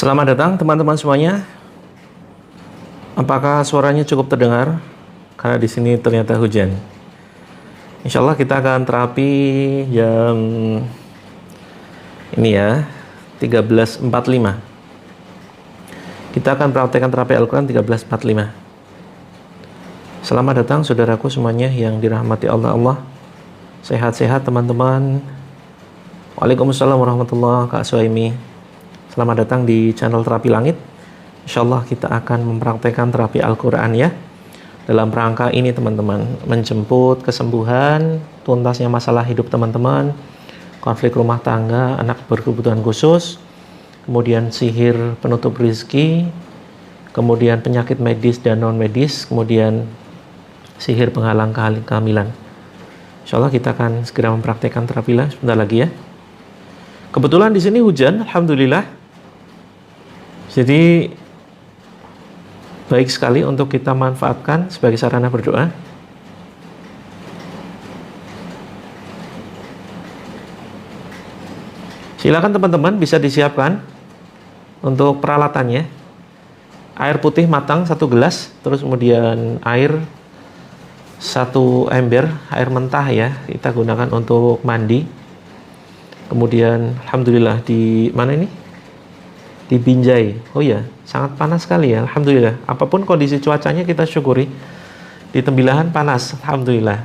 Selamat datang teman-teman semuanya. Apakah suaranya cukup terdengar? Karena di sini ternyata hujan. Insya Allah kita akan terapi jam ini ya, 13.45. Kita akan praktekkan terapi Al-Quran 13.45. Selamat datang saudaraku semuanya yang dirahmati Allah. Sehat-sehat teman-teman. Waalaikumsalam warahmatullahi wabarakatuh. Kak Suhaimi, selamat datang di channel Terapi Langit. Insyaallah kita akan mempraktekkan terapi Al-Quran ya. Dalam rangka ini teman-teman, menjemput kesembuhan, tuntasnya masalah hidup teman-teman, konflik rumah tangga, anak berkebutuhan khusus, kemudian sihir penutup rezeki, kemudian penyakit medis dan non medis, kemudian sihir penghalang kehamilan. Insyaallah kita akan segera mempraktekkan terapi sebentar lagi ya. Kebetulan di sini hujan, alhamdulillah. Jadi baik sekali untuk kita manfaatkan sebagai sarana berdoa. Silakan teman-teman bisa disiapkan untuk peralatannya. Air putih matang 1 gelas, terus kemudian air 1 ember, air mentah ya, kita gunakan untuk mandi. Kemudian alhamdulillah di mana ini? Di Binjai. Oh ya, sangat panas sekali ya. Alhamdulillah. Apapun kondisi cuacanya kita syukuri. Di Tembilahan panas, alhamdulillah.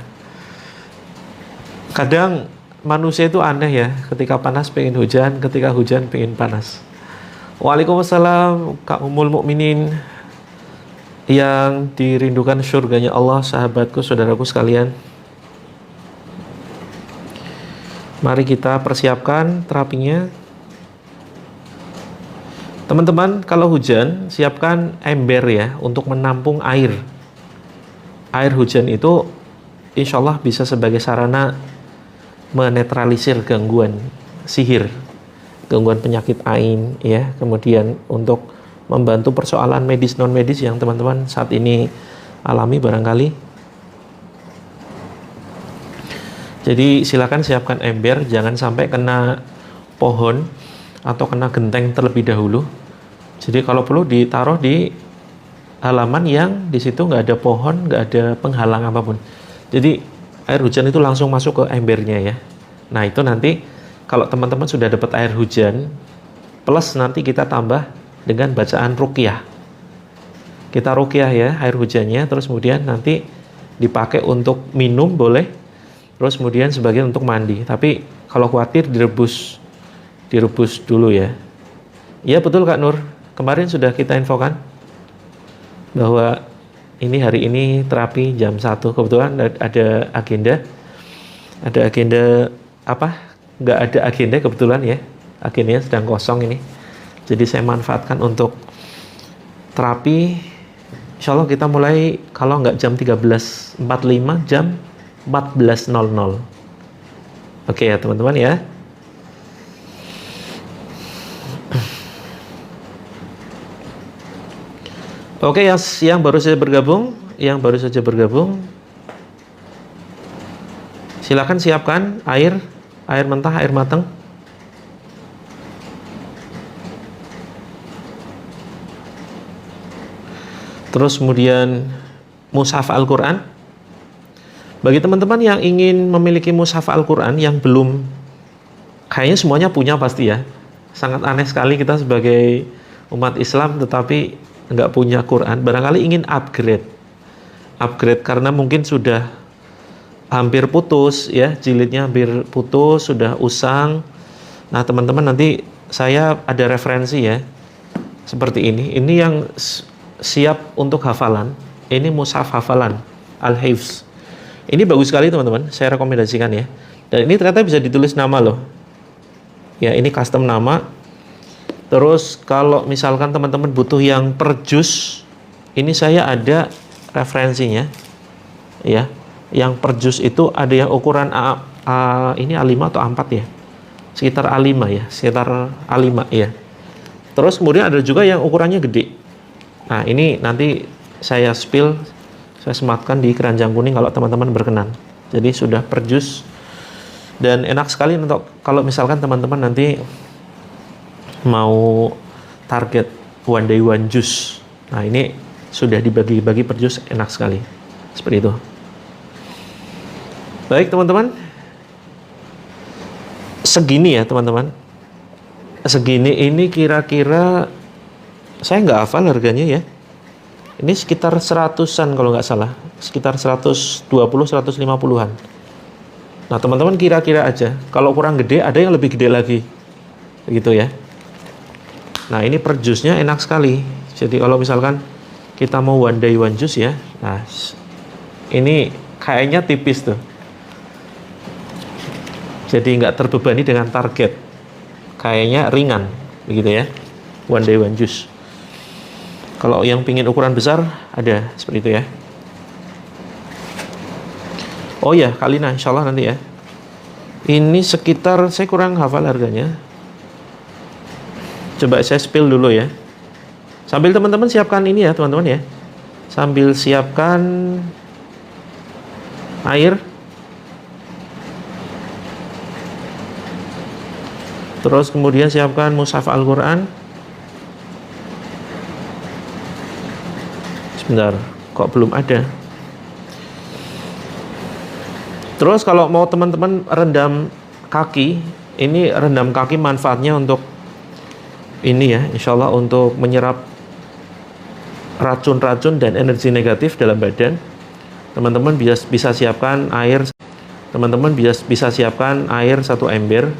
Kadang manusia itu aneh ya, ketika panas pengen hujan, ketika hujan pengen panas. Waalaikumsalam Kak Ummul Mukminin yang dirindukan surganya Allah, sahabatku, saudaraku sekalian. Mari kita persiapkan terapinya. Teman-teman, kalau hujan, siapkan ember ya untuk menampung air. Air hujan itu insya Allah bisa sebagai sarana menetralisir gangguan sihir, gangguan penyakit ain ya. Kemudian untuk membantu persoalan medis non medis yang teman-teman saat ini alami barangkali. Jadi silakan siapkan ember, jangan sampai kena pohon atau kena genteng terlebih dahulu. Jadi kalau perlu ditaruh di halaman yang di situ nggak ada pohon, nggak ada penghalang apapun. Jadi air hujan itu langsung masuk ke embernya ya. Nah itu nanti kalau teman-teman sudah dapat air hujan, plus nanti kita tambah dengan bacaan ruqyah. Kita ruqyah ya air hujannya, terus kemudian nanti dipakai untuk minum boleh. Terus kemudian sebagian untuk mandi. Tapi kalau khawatir direbus dulu ya. Iya betul Kak Nur. Kemarin sudah kita infokan bahwa ini hari ini terapi jam 1. Kebetulan ada agenda. Ada agenda apa? Nggak ada agenda kebetulan ya. Agendanya sedang kosong ini. Jadi saya manfaatkan untuk terapi. Insya Allah kita mulai kalau nggak jam 13.45 jam 14.00. Oke ya teman-teman ya. Oke yang baru saja bergabung, silakan siapkan air mentah, air matang. Terus kemudian mushaf Al-Quran. Bagi teman-teman yang ingin memiliki mushaf Al-Quran yang belum, kayaknya semuanya punya pasti ya. Sangat aneh sekali kita sebagai umat Islam tetapi nggak punya Quran. Barangkali ingin upgrade karena mungkin sudah hampir putus ya, jilidnya hampir putus, sudah usang. Nah teman-teman nanti saya ada referensi ya, seperti ini. Ini yang siap untuk hafalan. Ini mushaf hafalan Al-Hifz. Ini bagus sekali teman-teman, saya rekomendasikan ya. Dan ini ternyata bisa ditulis nama loh. Ya, ini custom nama. Terus kalau misalkan teman-teman butuh yang per juz, ini saya ada referensinya. Ya, yang per juz itu ada yang ukuran ini A5 atau A4 ya. Sekitar A5 ya, sekitar A5 ya. Terus kemudian ada juga yang ukurannya gede. Nah, ini nanti saya spill, saya sematkan di keranjang kuning kalau teman-teman berkenan. Jadi sudah per juz dan enak sekali untuk kalau misalkan teman-teman nanti mau target one day one juz. Nah, ini sudah dibagi-bagi per juz, enak sekali. Seperti itu. Baik, teman-teman. Segini ya, teman-teman. Segini ini kira-kira saya nggak hafal harganya ya. Ini sekitar 100-an kalau nggak salah. Sekitar 120-150-an. Nah, teman-teman kira-kira aja. Kalau kurang gede, ada yang lebih gede lagi. Begitu ya. Nah, ini per jusnya enak sekali. Jadi kalau misalkan kita mau one day one juz ya. Nah, ini kayaknya tipis tuh. Jadi nggak terbebani dengan target. Kayaknya ringan. Begitu ya. One day one juz. Kalau yang pingin ukuran besar, ada seperti itu ya. Oh ya, Kalina insya Allah nanti ya. Ini sekitar, saya kurang hafal harganya. Coba saya spill dulu ya. Sambil teman-teman siapkan ini ya teman-teman ya. Sambil siapkan air. Terus kemudian siapkan mushaf Al-Quran. Sebentar, kok belum ada. Terus kalau mau teman-teman rendam kaki, ini rendam kaki manfaatnya untuk ini ya, insya Allah untuk menyerap racun-racun dan energi negatif dalam badan. Teman-teman bisa siapkan air. Teman-teman bisa siapkan air 1 ember.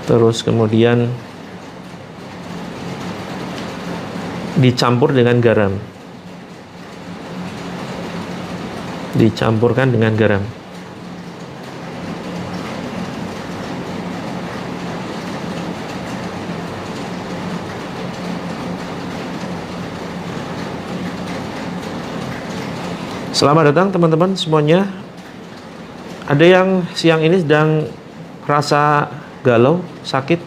Terus kemudian dicampur dengan garam. Dicampurkan dengan garam. Selamat datang teman-teman semuanya. Ada yang siang ini sedang rasa galau, sakit.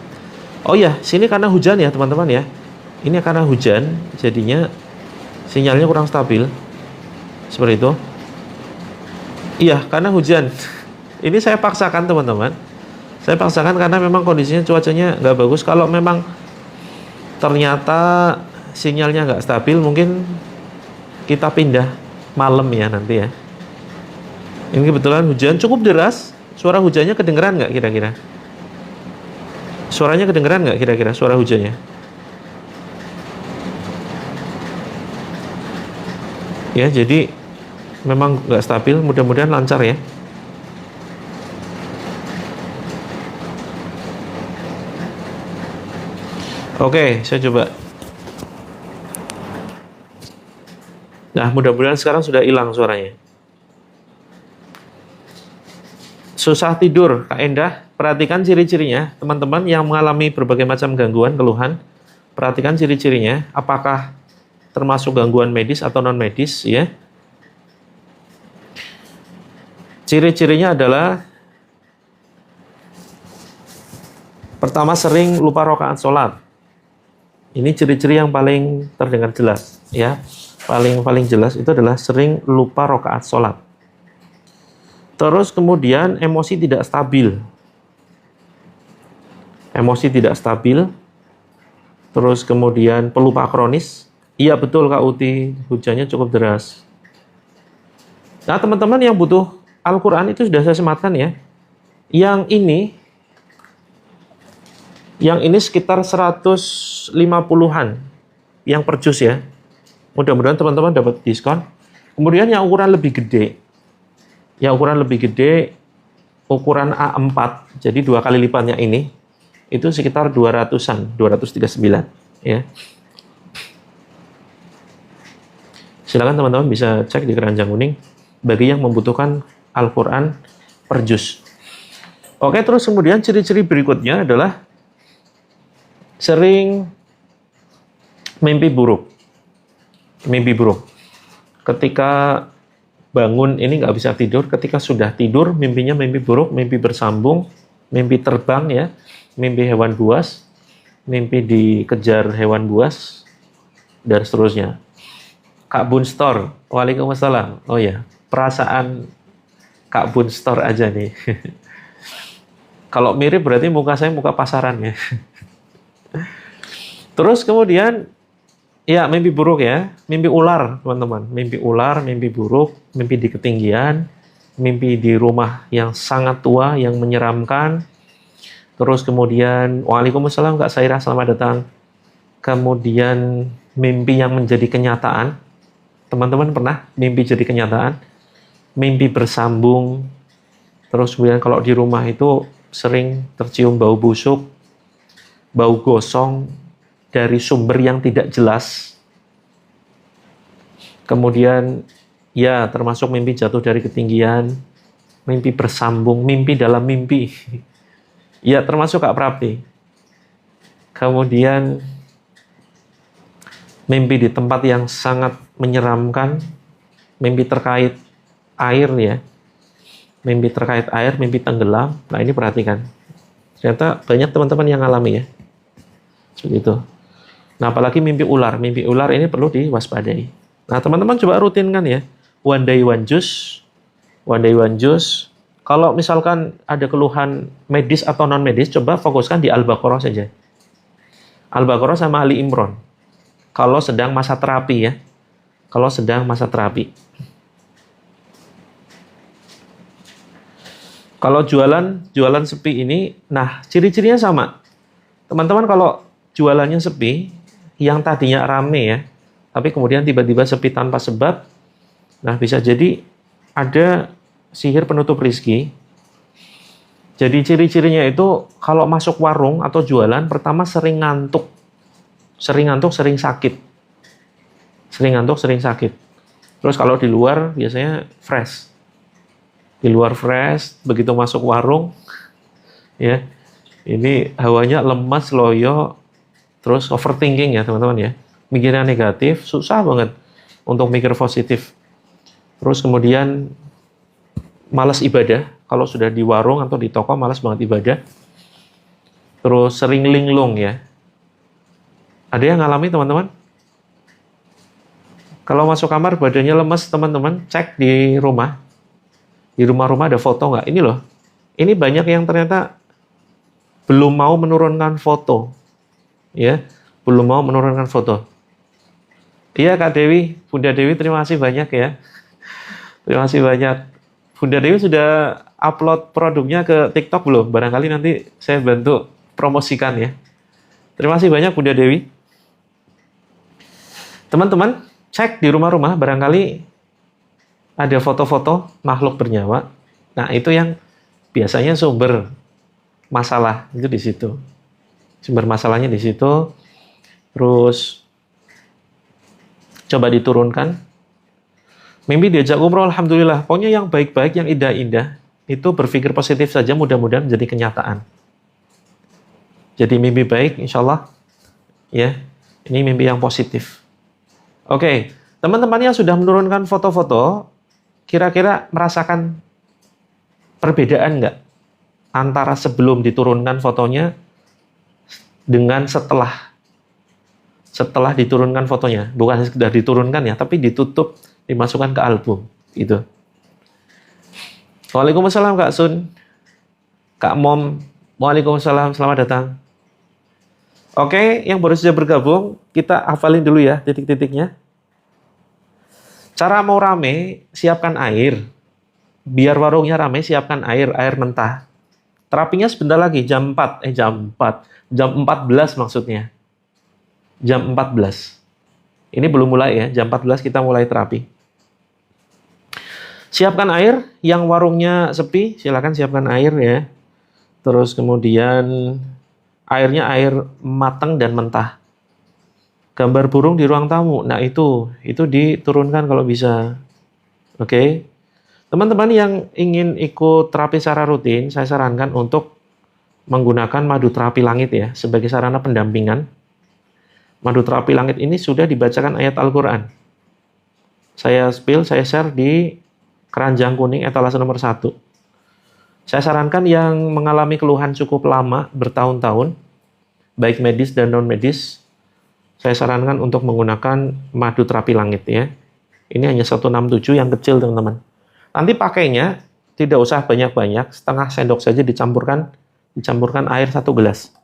Oh ya, sini karena hujan ya teman-teman ya. Ini karena hujan, jadinya sinyalnya kurang stabil. Seperti itu. Iya, karena hujan. Ini saya paksakan teman-teman. Saya paksakan karena memang kondisinya cuacanya nggak bagus. Kalau memang ternyata sinyalnya nggak stabil, mungkin kita pindah malam ya nanti ya. Ini kebetulan hujan cukup deras. Suara hujannya kedengeran nggak kira-kira? Suaranya kedengeran nggak kira-kira suara hujannya? Ya, jadi memang nggak stabil. Mudah-mudahan lancar ya. Oke, saya coba. Nah, mudah-mudahan sekarang sudah hilang suaranya. Susah tidur, Kak Endah. Perhatikan ciri-cirinya. Teman-teman yang mengalami berbagai macam gangguan, keluhan, perhatikan ciri-cirinya. Apakah termasuk gangguan medis atau non-medis ya. Ciri-cirinya adalah pertama, sering lupa rakaat sholat. Ini ciri-ciri yang paling terdengar jelas ya. Paling jelas itu adalah sering lupa rakaat sholat. Terus kemudian emosi tidak stabil. Emosi tidak stabil. Terus kemudian pelupa kronis. Iya betul Kak Uti, hujannya cukup deras. Nah teman-teman yang butuh Al-Quran itu sudah saya sematkan ya. Yang ini sekitar 150-an yang per juz ya. Mudah-mudahan teman-teman dapat diskon. Kemudian yang ukuran lebih gede. Yang ukuran lebih gede, ukuran A4, jadi 2 kali lipatnya ini, itu sekitar 200-an, 239 ya. Silakan teman-teman bisa cek di keranjang kuning bagi yang membutuhkan Al-Quran per juz. Oke, terus kemudian ciri-ciri berikutnya adalah sering mimpi buruk. Mimpi buruk. Ketika bangun ini nggak bisa tidur, ketika sudah tidur mimpinya mimpi buruk, mimpi bersambung, mimpi terbang ya, mimpi hewan buas, mimpi dikejar hewan buas, dan seterusnya. Kak Bunstor, waalaikumsalam. Oh ya, perasaan Kak Bunstor aja nih. Kalau mirip berarti muka saya muka pasaran ya. Terus kemudian, ya mimpi buruk ya, mimpi ular teman-teman. Mimpi ular, mimpi buruk, mimpi di ketinggian, mimpi di rumah yang sangat tua, yang menyeramkan. Terus kemudian, waalaikumsalam Kak Sairah, selamat datang. Kemudian mimpi yang menjadi kenyataan. Teman-teman pernah mimpi jadi kenyataan? Mimpi bersambung. Terus kemudian kalau di rumah itu sering tercium bau busuk, bau gosong dari sumber yang tidak jelas. Kemudian ya termasuk mimpi jatuh dari ketinggian, mimpi bersambung, mimpi dalam mimpi. Ya termasuk Kak Prapti. Kemudian mimpi di tempat yang sangat menyeramkan, mimpi terkait air ya. Mimpi terkait air, mimpi tenggelam. Nah ini perhatikan. Ternyata banyak teman-teman yang alami ya. Seperti itu. Nah apalagi mimpi ular. Mimpi ular ini perlu diwaspadai. Nah teman-teman coba rutinkan ya. One day one juice. One day one juice. Kalau misalkan ada keluhan medis atau non-medis, coba fokuskan di Al-Baqarah saja. Al-Baqarah sama Ali Imran. Kalau sedang masa terapi ya. Kalau sedang masa terapi. Kalau jualan sepi ini, nah ciri-cirinya sama. Teman-teman kalau jualannya sepi, yang tadinya rame ya, tapi kemudian tiba-tiba sepi tanpa sebab, nah bisa jadi ada sihir penutup rizki. Jadi ciri-cirinya itu kalau masuk warung atau jualan, pertama sering ngantuk, sering sakit. Sering ngantuk, sering sakit. Terus kalau di luar biasanya fresh. Di luar fresh, begitu masuk warung, ya ini hawanya lemas, loyo, terus overthinking ya teman-teman ya. Mikirnya negatif, susah banget untuk mikir positif. Terus kemudian malas ibadah, kalau sudah di warung atau di toko malas banget ibadah. Terus sering linglung ya. Ada yang ngalami teman-teman? Kalau masuk kamar badannya lemes teman-teman, cek di rumah. Di rumah-rumah ada foto nggak? Ini loh, ini banyak yang ternyata belum mau menurunkan foto. Ya, belum mau menurunkan foto. Iya Kak Dewi, Bunda Dewi terima kasih banyak ya. Terima kasih banyak. Bunda Dewi sudah upload produknya ke TikTok belum? Barangkali nanti saya bantu promosikan ya. Terima kasih banyak Bunda Dewi. Teman-teman, cek di rumah-rumah barangkali ada foto-foto makhluk bernyawa. Nah, itu yang biasanya sumber masalah itu di situ. Sumber masalahnya di situ. Terus coba diturunkan. Mimpi diajak umroh, alhamdulillah. Pokoknya yang baik-baik, yang indah-indah, itu berpikir positif saja, mudah-mudahan menjadi kenyataan. Jadi mimpi baik, insya Allah, ya, ini mimpi yang positif. Oke, teman-teman yang sudah menurunkan foto-foto, kira-kira merasakan perbedaan nggak antara sebelum diturunkan fotonya dengan setelah diturunkan fotonya? Bukan sekedar diturunkan ya, tapi ditutup, dimasukkan ke album gitu. Waalaikumsalam Kak Sun, Kak Mom, waalaikumsalam, selamat datang. Oke, yang baru saja bergabung, kita hafalin dulu ya titik-titiknya. Cara mau rame, siapkan air. Biar warungnya rame, siapkan air mentah. Terapinya sebentar lagi, jam 14 maksudnya. Jam 14. Ini belum mulai ya, jam 14 kita mulai terapi. Siapkan air, yang warungnya sepi, silakan siapkan air ya. Terus kemudian airnya air matang dan mentah. Gambar burung di ruang tamu, nah itu diturunkan kalau bisa. Oke. Teman-teman yang ingin ikut terapi secara rutin, saya sarankan untuk menggunakan madu terapi langit ya, sebagai sarana pendampingan. Madu terapi langit ini sudah dibacakan ayat Al-Quran. Saya share di keranjang kuning etalase nomor 1. Saya sarankan yang mengalami keluhan cukup lama, bertahun-tahun, baik medis dan non-medis, saya sarankan untuk menggunakan madu terapi langit ya. Ini hanya 167 yang kecil teman-teman. Nanti pakainya tidak usah banyak-banyak, setengah sendok saja dicampurkan air 1 gelas.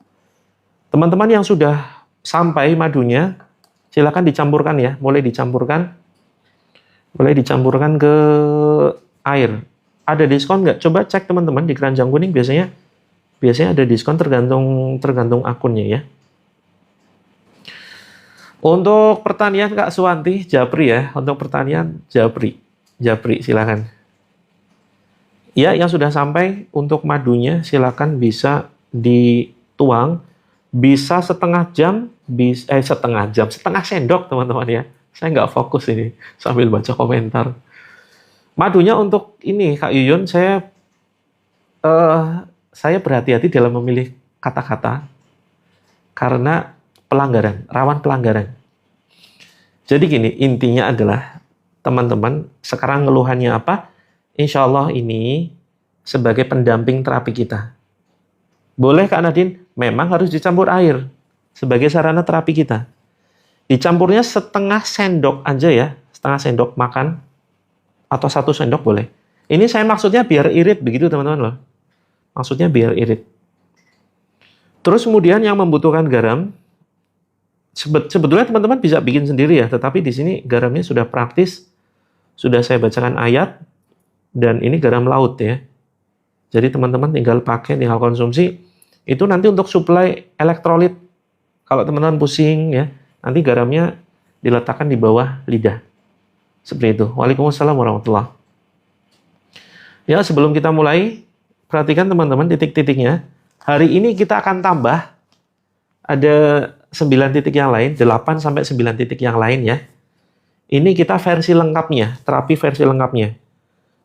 Teman-teman yang sudah sampai madunya, silakan dicampurkan ya, boleh dicampurkan ke air. Ada diskon nggak? Coba cek teman-teman di Keranjang Kuning, biasanya ada diskon tergantung akunnya ya. Untuk pertanian Kak Suwanti, Japri ya. Untuk pertanian Japri silakan. Ya, yang sudah sampai untuk madunya silakan bisa dituang, bisa setengah sendok teman-teman ya. Saya nggak fokus ini sambil baca komentar. Madunya untuk ini Kak Yuyun, saya berhati-hati dalam memilih kata-kata karena rawan pelanggaran. Jadi gini, intinya adalah teman-teman sekarang ngeluhannya apa? Insya Allah ini sebagai pendamping terapi kita. Boleh Kak Nadine? Memang harus dicampur air sebagai sarana terapi kita. Dicampurnya setengah sendok aja ya, setengah sendok makan atau 1 sendok boleh. Ini saya maksudnya biar irit begitu teman-teman loh. Maksudnya biar irit. Terus kemudian yang membutuhkan garam, sebetulnya teman-teman bisa bikin sendiri ya, tetapi di sini garamnya sudah praktis, sudah saya bacakan ayat, dan ini garam laut ya. Jadi teman-teman tinggal konsumsi. Itu nanti untuk suplai elektrolit. Kalau teman-teman pusing ya, nanti garamnya diletakkan di bawah lidah. Seperti itu. Waalaikumsalam warahmatullahi. Ya, sebelum kita mulai, perhatikan teman-teman titik-titiknya. Hari ini kita akan tambah ada 9 titik yang lain, 8 sampai 9 titik yang lain ya. Ini kita versi lengkapnya, terapi versi lengkapnya.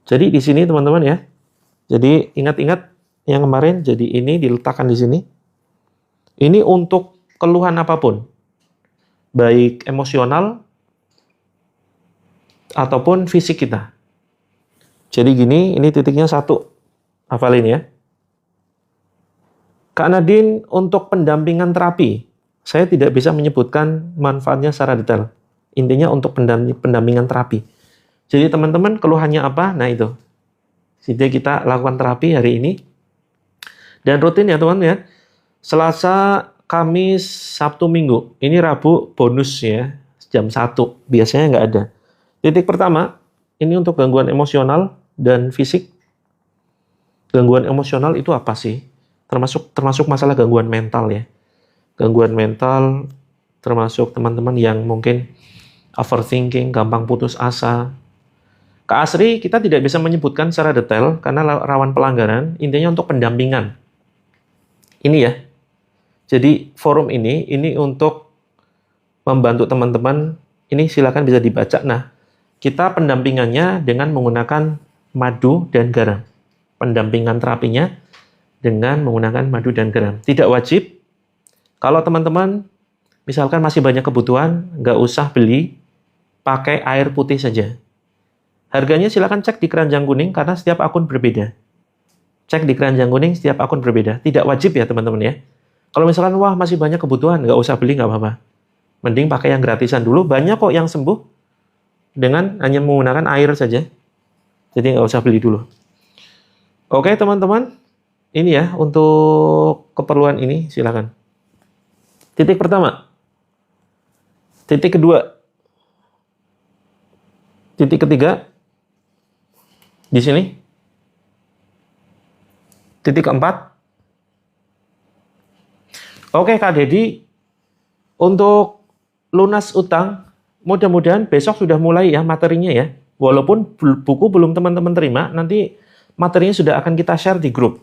Jadi di sini teman-teman ya. Jadi ingat-ingat yang kemarin, jadi ini diletakkan di sini. Ini untuk keluhan apapun. Baik emosional ataupun fisik kita. Jadi gini, ini titiknya 1. Hafalin ya. Kak Nadine, untuk pendampingan terapi, saya tidak bisa menyebutkan manfaatnya secara detail. Intinya untuk pendampingan terapi. Jadi teman-teman keluhannya apa? Nah itu. Jadi kita lakukan terapi hari ini. Dan rutin ya teman-teman ya. Selasa, Kamis, Sabtu, Minggu. Ini Rabu bonus ya. Jam 1. Biasanya nggak ada. Titik pertama, ini untuk gangguan emosional dan fisik. Gangguan emosional itu apa sih? Termasuk masalah gangguan mental ya. Gangguan mental termasuk teman-teman yang mungkin overthinking, gampang putus asa. Kak Asri, kita tidak bisa menyebutkan secara detail karena rawan pelanggaran, intinya untuk pendampingan. Ini ya. Jadi forum ini untuk membantu teman-teman, ini silakan bisa dibaca. Nah, kita pendampingannya dengan menggunakan madu dan garam. Pendampingan terapinya dengan menggunakan madu dan garam. Tidak wajib. Kalau teman-teman misalkan masih banyak kebutuhan, nggak usah beli, pakai air putih saja. Harganya silakan cek di Keranjang Kuning karena setiap akun berbeda. Cek di Keranjang Kuning setiap akun berbeda. Tidak wajib ya teman-teman ya. Kalau misalkan wah masih banyak kebutuhan, nggak usah beli, nggak apa-apa. Mending pakai yang gratisan dulu. Banyak kok yang sembuh dengan hanya menggunakan air saja. Jadi nggak usah beli dulu. Oke teman-teman, ini ya untuk keperluan ini silakan. Titik pertama. Titik kedua. Titik ketiga. Di sini. Titik keempat. Oke Kak Dedi, untuk lunas utang, mudah-mudahan besok sudah mulai ya materinya ya. Walaupun buku belum teman-teman terima, nanti materinya sudah akan kita share di grup.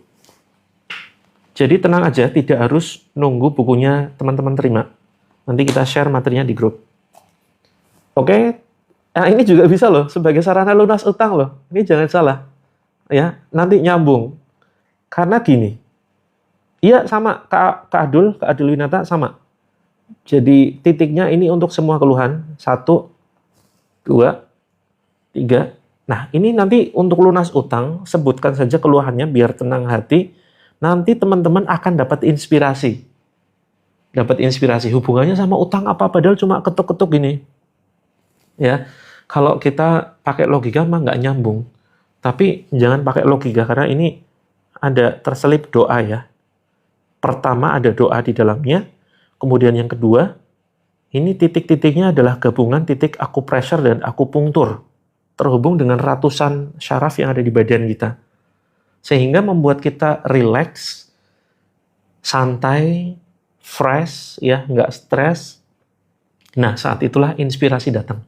Jadi tenang aja, tidak harus nunggu bukunya teman-teman terima. Nanti kita share materinya di grup. Oke. Nah, ini juga bisa loh, sebagai sarana lunas utang loh. Ini jangan salah. Ya, nanti nyambung. Karena gini. Iya sama, Kak Adul Winata sama. Jadi titiknya ini untuk semua keluhan. 1, 2, 3. Nah, ini nanti untuk lunas utang, sebutkan saja keluhannya biar tenang hati. Nanti teman-teman akan dapat inspirasi. Dapat inspirasi. Hubungannya sama utang apa? Padahal cuma ketuk-ketuk gini. Ya. Kalau kita pakai logika mah nggak nyambung. Tapi jangan pakai logika karena ini ada terselip doa ya. Pertama ada doa di dalamnya, Kemudian yang kedua, ini titik-titiknya adalah gabungan titik akupressure dan akupunktur, terhubung dengan ratusan syaraf yang ada di badan kita. Sehingga membuat kita relax, santai, fresh, ya, nggak stres. Nah, saat itulah inspirasi datang.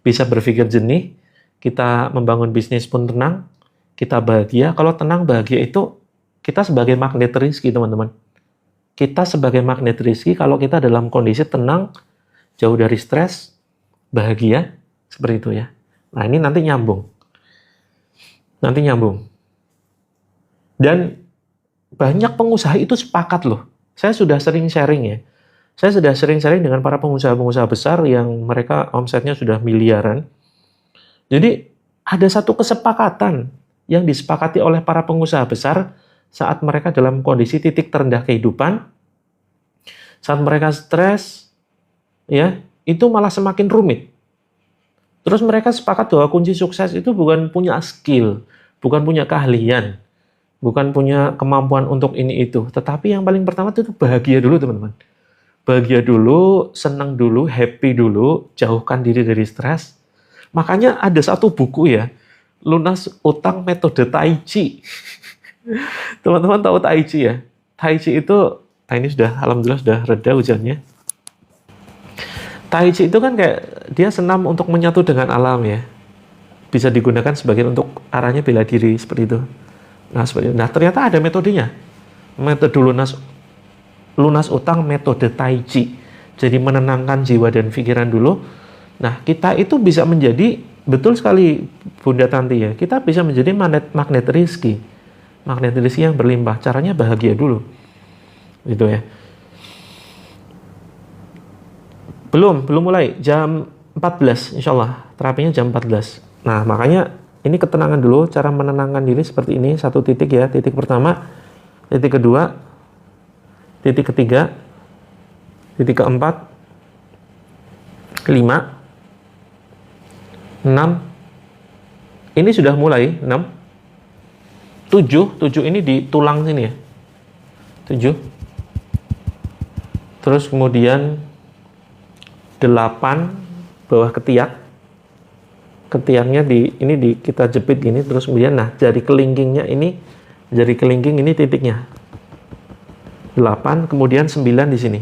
Bisa berpikir jernih, kita membangun bisnis pun tenang, kita bahagia. Kalau tenang, bahagia itu kita sebagai magnet rezeki, teman-teman. Kita sebagai magnet rezeki kalau kita dalam kondisi tenang, jauh dari stres, bahagia, seperti itu ya. Nah, ini nanti nyambung. Dan banyak pengusaha itu sepakat loh. Saya sudah sering sharing ya. Saya sudah sering sharing dengan para pengusaha-pengusaha besar yang mereka omsetnya sudah miliaran. Jadi ada satu kesepakatan yang disepakati oleh para pengusaha besar saat mereka dalam kondisi titik terendah kehidupan, saat mereka stres, ya, itu malah semakin rumit. Terus mereka sepakat bahwa kunci sukses itu bukan punya skill, bukan punya keahlian, bukan punya kemampuan untuk ini itu, tetapi yang paling pertama itu bahagia dulu, teman-teman. Bahagia dulu, senang dulu, happy dulu, jauhkan diri dari stres. Makanya ada satu buku ya, lunas utang metode Tai Chi. Teman-teman tahu Tai Chi ya? Tai Chi itu, nah ini sudah, alhamdulillah sudah reda hujannya. Tai Chi itu kan kayak, dia senam untuk menyatu dengan alam ya. Bisa digunakan sebagai untuk arahnya bela diri, seperti itu. Nah, seperti itu. Nah, ternyata ada metodenya. Metode lunas utang metode Tai Chi. Jadi menenangkan jiwa dan pikiran dulu. Nah, kita itu bisa menjadi, betul sekali Bunda Tanti ya, kita bisa menjadi magnet rezeki. Magnet rezeki yang berlimpah. Caranya bahagia dulu. Gitu ya. Belum mulai. Jam 14 insya Allah. Terapinya jam 14. Nah, makanya ini ketenangan dulu. Cara menenangkan diri seperti ini. Satu titik ya. Titik pertama. Titik kedua. Titik ketiga, titik keempat, 5, 6, ini sudah mulai, 6, 7 ini di tulang sini ya, 7, terus kemudian 8, bawah ketiaknya kita jepit gini, terus kemudian, nah jari kelingking ini titiknya, 8, kemudian 9 di sini.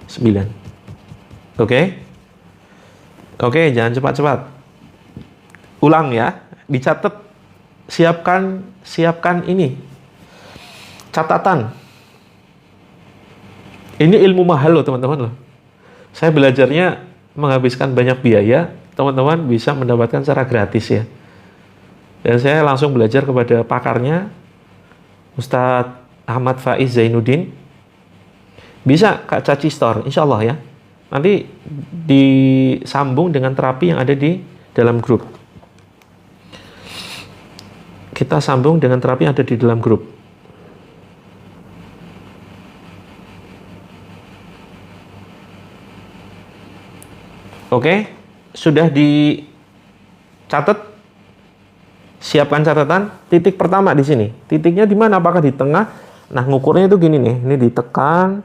9. Oke? Oke, jangan cepat-cepat. Ulang ya, dicatat. Siapkan ini. Catatan. Ini ilmu mahal loh, teman-teman loh. Saya belajarnya menghabiskan banyak biaya, teman-teman bisa mendapatkan secara gratis ya. Dan saya langsung belajar kepada pakarnya, Ustadz Ahmad Faiz Zainuddin. Bisa Kak Caci Store, insya Allah ya. Nanti disambung dengan terapi yang ada di dalam grup. Kita sambung dengan terapi yang ada di dalam grup. Oke, sudah dicatat. Siapkan catatan. Titik pertama di sini. Titiknya di mana? Apakah di tengah? Nah, ngukurnya itu gini nih. Ini ditekan.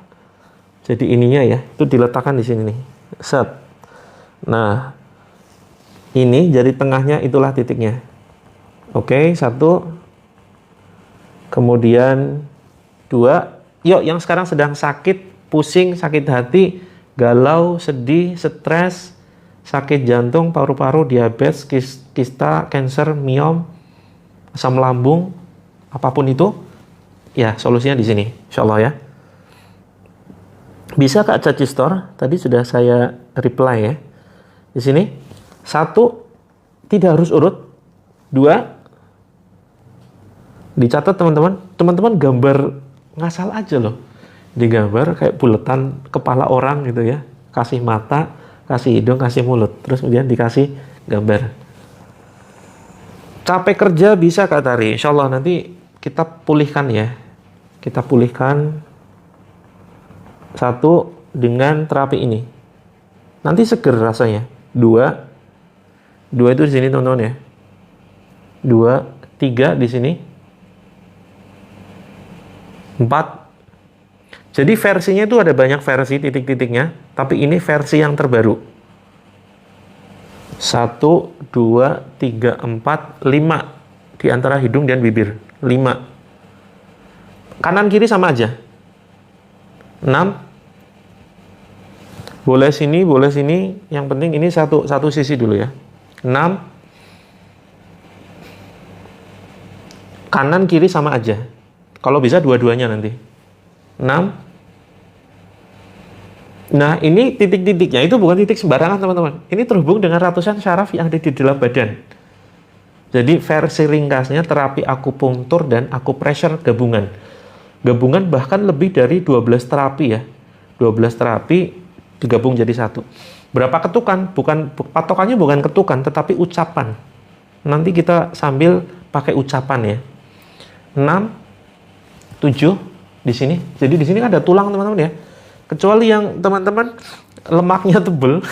Jadi ininya ya, itu diletakkan di sini nih. Set. Nah, ini jari tengahnya itulah titiknya. Oke, 1. Kemudian 2. Yuk, yang sekarang sedang sakit, pusing, sakit hati, galau, sedih, stres, sakit jantung, paru-paru, diabetes, kista, kanker, miom, asam lambung, apapun itu, ya solusinya di sini, insya Allah ya. Bisa Kak Caci Store, tadi sudah saya reply ya. Di sini, 1, tidak harus urut. 2, dicatat teman-teman. Teman-teman gambar ngasal aja loh. Digambar kayak buletan kepala orang gitu ya. Kasih mata, kasih hidung, kasih mulut. Terus kemudian dikasih gambar. Capek kerja bisa Kak Tari. Insya Allah nanti kita pulihkan ya. Kita pulihkan 1 dengan terapi ini. Nanti seger rasanya. 2 itu di sini teman-teman ya. 2, 3 di sini. 4. Jadi versinya itu ada banyak versi titik-titiknya, tapi ini versi yang terbaru. 1, 2, 3, 4, 5 di antara hidung dan bibir. 5. Kanan kiri sama aja. 6. Boleh sini, yang penting ini satu sisi dulu ya. 6. Kanan kiri sama aja. Kalau bisa dua-duanya nanti. 6. Nah, ini titik-titiknya itu bukan titik sembarangan, teman-teman. Ini terhubung dengan ratusan syaraf yang ada di dalam badan. Jadi versi ringkasnya terapi akupunktur dan akupressure gabungan. Gabungan bahkan lebih dari 12 terapi ya. 12 terapi digabung jadi satu. Berapa ketukan? Patokannya bukan ketukan, tetapi ucapan. Nanti kita sambil pakai ucapan ya. 6, 7 di sini. Jadi di sini ada tulang, teman-teman ya. Kecuali yang teman-teman lemaknya tebel,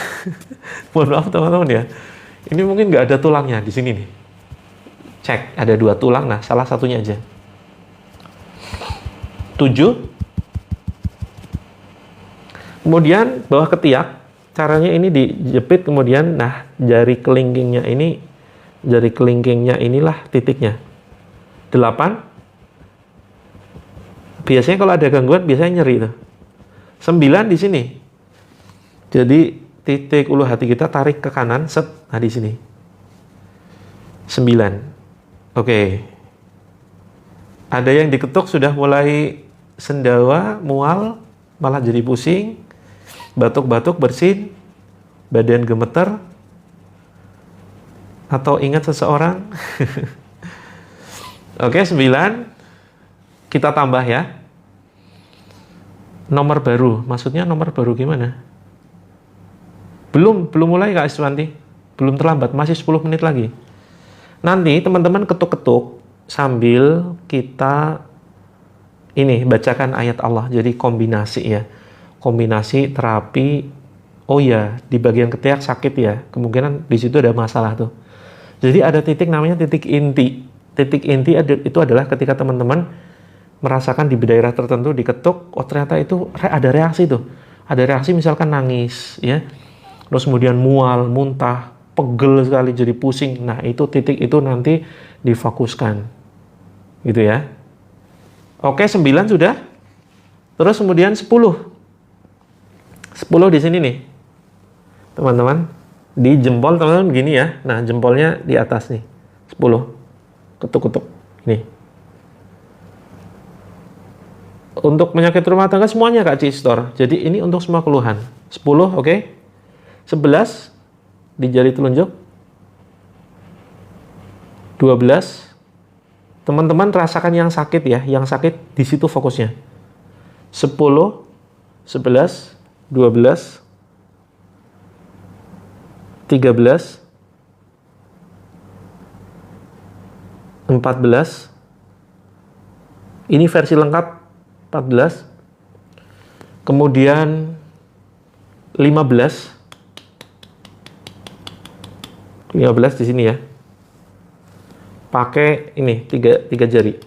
mohon maaf teman-teman ya. Ini mungkin nggak ada tulangnya di sini nih. Cek, ada 2 tulang, nah salah satunya aja. 7. Kemudian bawah ketiak, caranya ini dijepit kemudian, nah jari kelingkingnya inilah titiknya. 8. Biasanya kalau ada gangguan biasanya nyeri tuh. 9 di sini. Jadi titik ulu hati kita tarik ke kanan, set, nah di sini. 9. Oke. Ada yang diketuk sudah mulai sendawa, mual, malah jadi pusing, batuk-batuk, bersin, badan gemeter, atau ingat seseorang. Oke, 9. Kita tambah ya. Nomor baru, maksudnya nomor baru gimana? Belum mulai Kak Iswanti. Belum terlambat, masih 10 menit lagi. Nanti teman-teman ketuk-ketuk sambil kita ini bacakan ayat Allah. Jadi kombinasi ya. Kombinasi terapi. Oh ya, di bagian ketiak sakit ya. Kemungkinan di situ ada masalah tuh. Jadi ada titik namanya titik inti. Titik inti itu adalah ketika teman-teman merasakan di daerah tertentu diketuk, oh ternyata itu ada reaksi tuh. Ada reaksi misalkan nangis ya. Terus kemudian mual, muntah, pegel sekali jadi pusing. Nah, itu titik itu nanti difokuskan. Gitu ya. Oke, 9 sudah. Terus kemudian 10. 10 di sini nih. Teman-teman, di jempol teman-teman gini ya. Nah, jempolnya di atas nih. 10. Ketuk-ketuk. Nih. Untuk penyakit rumah tangga semuanya Kak Cistor. Jadi ini untuk semua keluhan. 10, oke. 11 di jari telunjuk. 12. Teman-teman rasakan yang sakit ya. Yang sakit di situ fokusnya. 10, 11, 12, 13, 14. Ini versi lengkap 14. Kemudian 15. 15 di sini ya. Pakai ini 3 jari.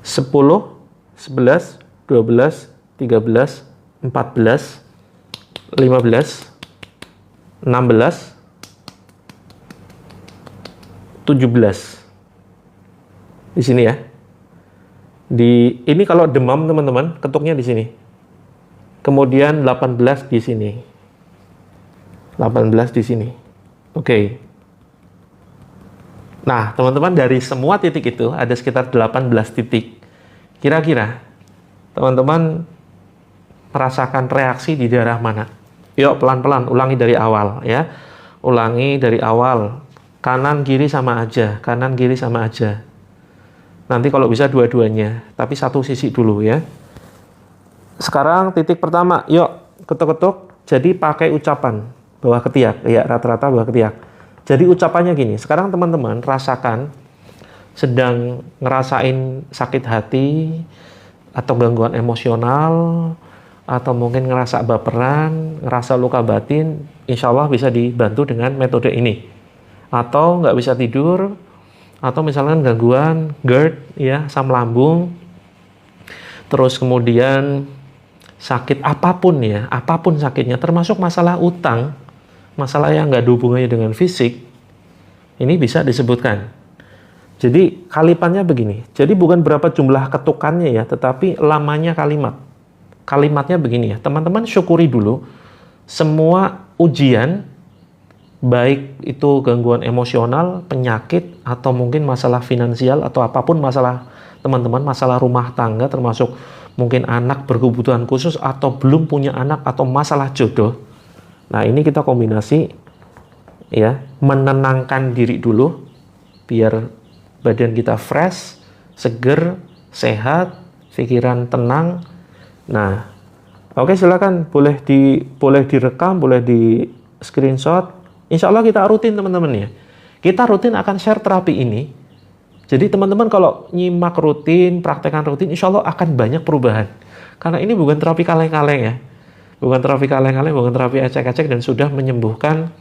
10, 11, 12, 13, 14, 15, 16, 17. Di sini ya. Ini kalau demam teman-teman, ketuknya di sini. Kemudian 18 di sini. 18 di sini. Oke. Nah, teman-teman dari semua titik itu ada sekitar 18 titik. Kira-kira teman-teman merasakan reaksi di daerah mana? Yuk pelan-pelan ulangi dari awal ya. Ulangi dari awal. Kanan kiri sama aja, kanan kiri sama aja. Nanti kalau bisa dua-duanya, tapi satu sisi dulu ya. Sekarang titik pertama, yuk ketuk-ketuk. Jadi pakai ucapan bawah ketiak, ya rata-rata bawah ketiak. Jadi ucapannya gini. Sekarang teman-teman rasakan sedang ngerasain sakit hati atau gangguan emosional atau mungkin ngerasa baperan, ngerasa luka batin, insya Allah bisa dibantu dengan metode ini. Atau nggak bisa tidur, atau misalkan gangguan GERD ya, asam lambung, terus kemudian sakit apapun ya, apapun sakitnya, termasuk masalah utang, masalah yang nggak ada hubungannya dengan fisik, ini bisa disebutkan. Jadi kalimatnya begini, jadi bukan berapa jumlah ketukannya ya, tetapi lamanya kalimat. Kalimatnya begini ya, teman-teman syukuri dulu semua ujian, baik itu gangguan emosional, penyakit, atau mungkin masalah finansial, atau apapun masalah teman-teman, masalah rumah tangga, termasuk mungkin anak berkebutuhan khusus, atau belum punya anak, atau masalah jodoh. Nah ini kita kombinasi ya, menenangkan diri dulu, biar badan kita fresh, seger, sehat, pikiran tenang. Nah oke, silakan boleh direkam, boleh di screenshot. Insya Allah kita rutin teman-teman ya. Kita rutin akan share terapi ini. Jadi teman-teman kalau nyimak rutin, praktekkan rutin, insya Allah akan banyak perubahan. Karena ini bukan terapi kaleng-kaleng ya. Bukan terapi kaleng-kaleng, bukan terapi ecek-ecek, dan sudah menyembuhkan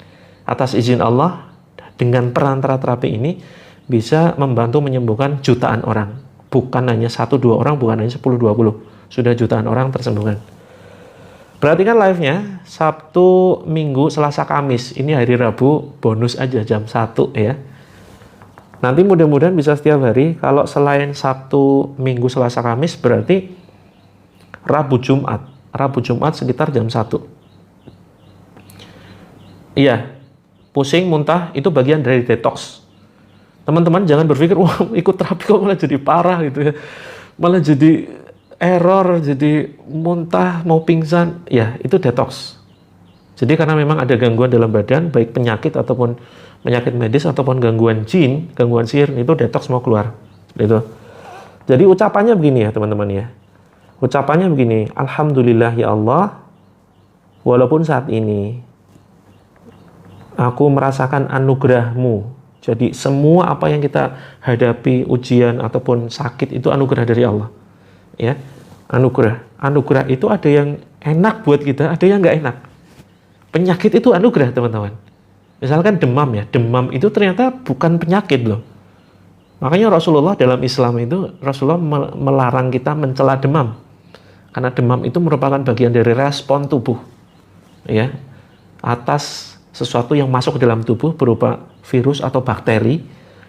atas izin Allah. Dengan perantara terapi ini bisa membantu menyembuhkan jutaan orang. Bukan hanya 1-2 orang, bukan hanya 10-20. Sudah jutaan orang tersembuhkan. Perhatikan live-nya, Sabtu, Minggu, Selasa, Kamis. Ini hari Rabu, bonus aja jam 1 ya. Nanti mudah-mudahan bisa setiap hari. Kalau selain Sabtu, Minggu, Selasa, Kamis, berarti Rabu, Jumat. Rabu, Jumat sekitar jam 1. Iya, pusing, muntah, itu bagian dari detox. Teman-teman jangan berpikir, wah ikut terapi kok malah jadi parah gitu ya. Malah jadi error, jadi muntah, mau pingsan, ya itu detox. Jadi karena memang ada gangguan dalam badan, baik penyakit ataupun penyakit medis ataupun gangguan jin, gangguan sihir, itu detox mau keluar. Seperti itu. Jadi ucapannya begini ya teman-teman ya. Ucapannya begini, Alhamdulillah ya Allah, walaupun saat ini aku merasakan anugerah-Mu. Jadi semua apa yang kita hadapi, ujian ataupun sakit, itu anugerah dari Allah. Ya, anugerah itu ada yang enak buat kita, ada yang nggak enak. Penyakit itu anugerah teman-teman. Misalkan demam ya, demam itu ternyata bukan penyakit loh. Makanya Rasulullah dalam Islam itu, Rasulullah melarang kita mencela demam, karena demam itu merupakan bagian dari respon tubuh ya atas sesuatu yang masuk ke dalam tubuh berupa virus atau bakteri.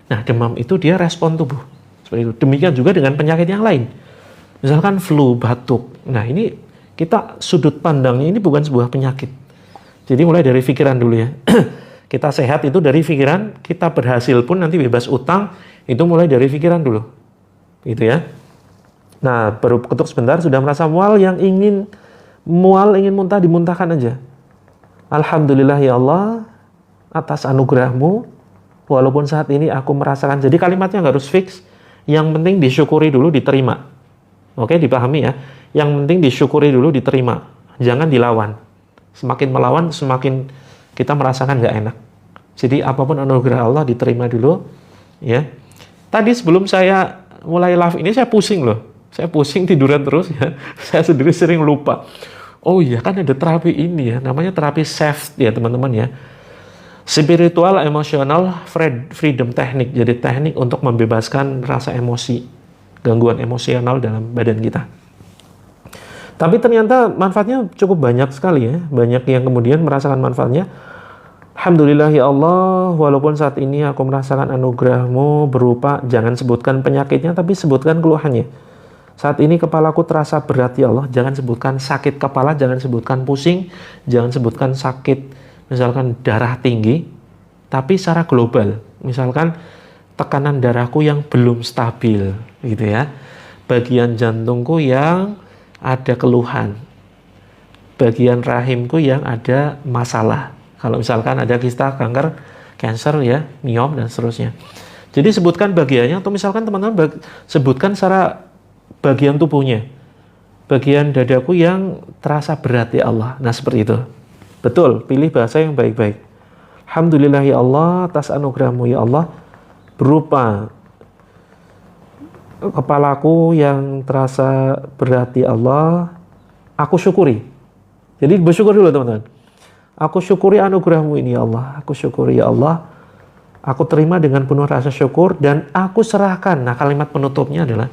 Nah demam itu dia respon tubuh seperti itu. Demikian juga dengan penyakit yang lain. Misalkan flu, batuk. Nah ini kita sudut pandangnya ini bukan sebuah penyakit. Jadi mulai dari pikiran dulu ya. Kita sehat itu dari pikiran, kita berhasil pun nanti bebas utang, itu mulai dari pikiran dulu. Gitu ya. Nah baru ketuk sebentar sudah merasa mual, ingin muntah, dimuntahkan aja. Alhamdulillah ya Allah, atas anugerah-Mu, walaupun saat ini aku merasakan. Jadi kalimatnya nggak harus fix, yang penting disyukuri dulu, diterima. Oke, dipahami ya. Yang penting disyukuri dulu, diterima. Jangan dilawan. Semakin melawan, semakin kita merasakan nggak enak. Jadi apapun anugerah Allah diterima dulu. Ya. Tadi sebelum saya mulai live ini saya pusing loh. Saya pusing tiduran terus ya. Saya sendiri sering lupa. Oh iya kan ada terapi ini ya. Namanya terapi SAFT ya teman-teman ya. Spiritual Emotional Freedom Technique. Jadi teknik untuk membebaskan rasa emosi, gangguan emosional dalam badan kita. Tapi ternyata manfaatnya cukup banyak sekali ya. Banyak yang kemudian merasakan manfaatnya. Alhamdulillah ya Allah, walaupun saat ini aku merasakan anugerah-Mu berupa, jangan sebutkan penyakitnya, tapi sebutkan keluhannya. Saat ini kepalaku terasa berat ya Allah. Jangan sebutkan sakit kepala, jangan sebutkan pusing, jangan sebutkan sakit misalkan darah tinggi, tapi secara global. Misalkan tekanan darahku yang belum stabil gitu ya, bagian jantungku yang ada keluhan, bagian rahimku yang ada masalah, kalau misalkan ada kista, kanker, cancer ya, miom dan seterusnya. Jadi sebutkan bagiannya, atau misalkan teman-teman sebutkan secara bagian tubuhnya, bagian dadaku yang terasa berat ya Allah. Nah seperti itu, betul, pilih bahasa yang baik-baik. Alhamdulillah ya Allah, atas anugerah-Mu ya Allah, berupa kepalaku yang terasa berat ya Allah, aku syukuri. Jadi bersyukur dulu teman-teman. Aku syukuri anugerah-Mu ini ya Allah. Aku syukuri ya Allah. Aku terima dengan penuh rasa syukur dan aku serahkan. Nah kalimat penutupnya adalah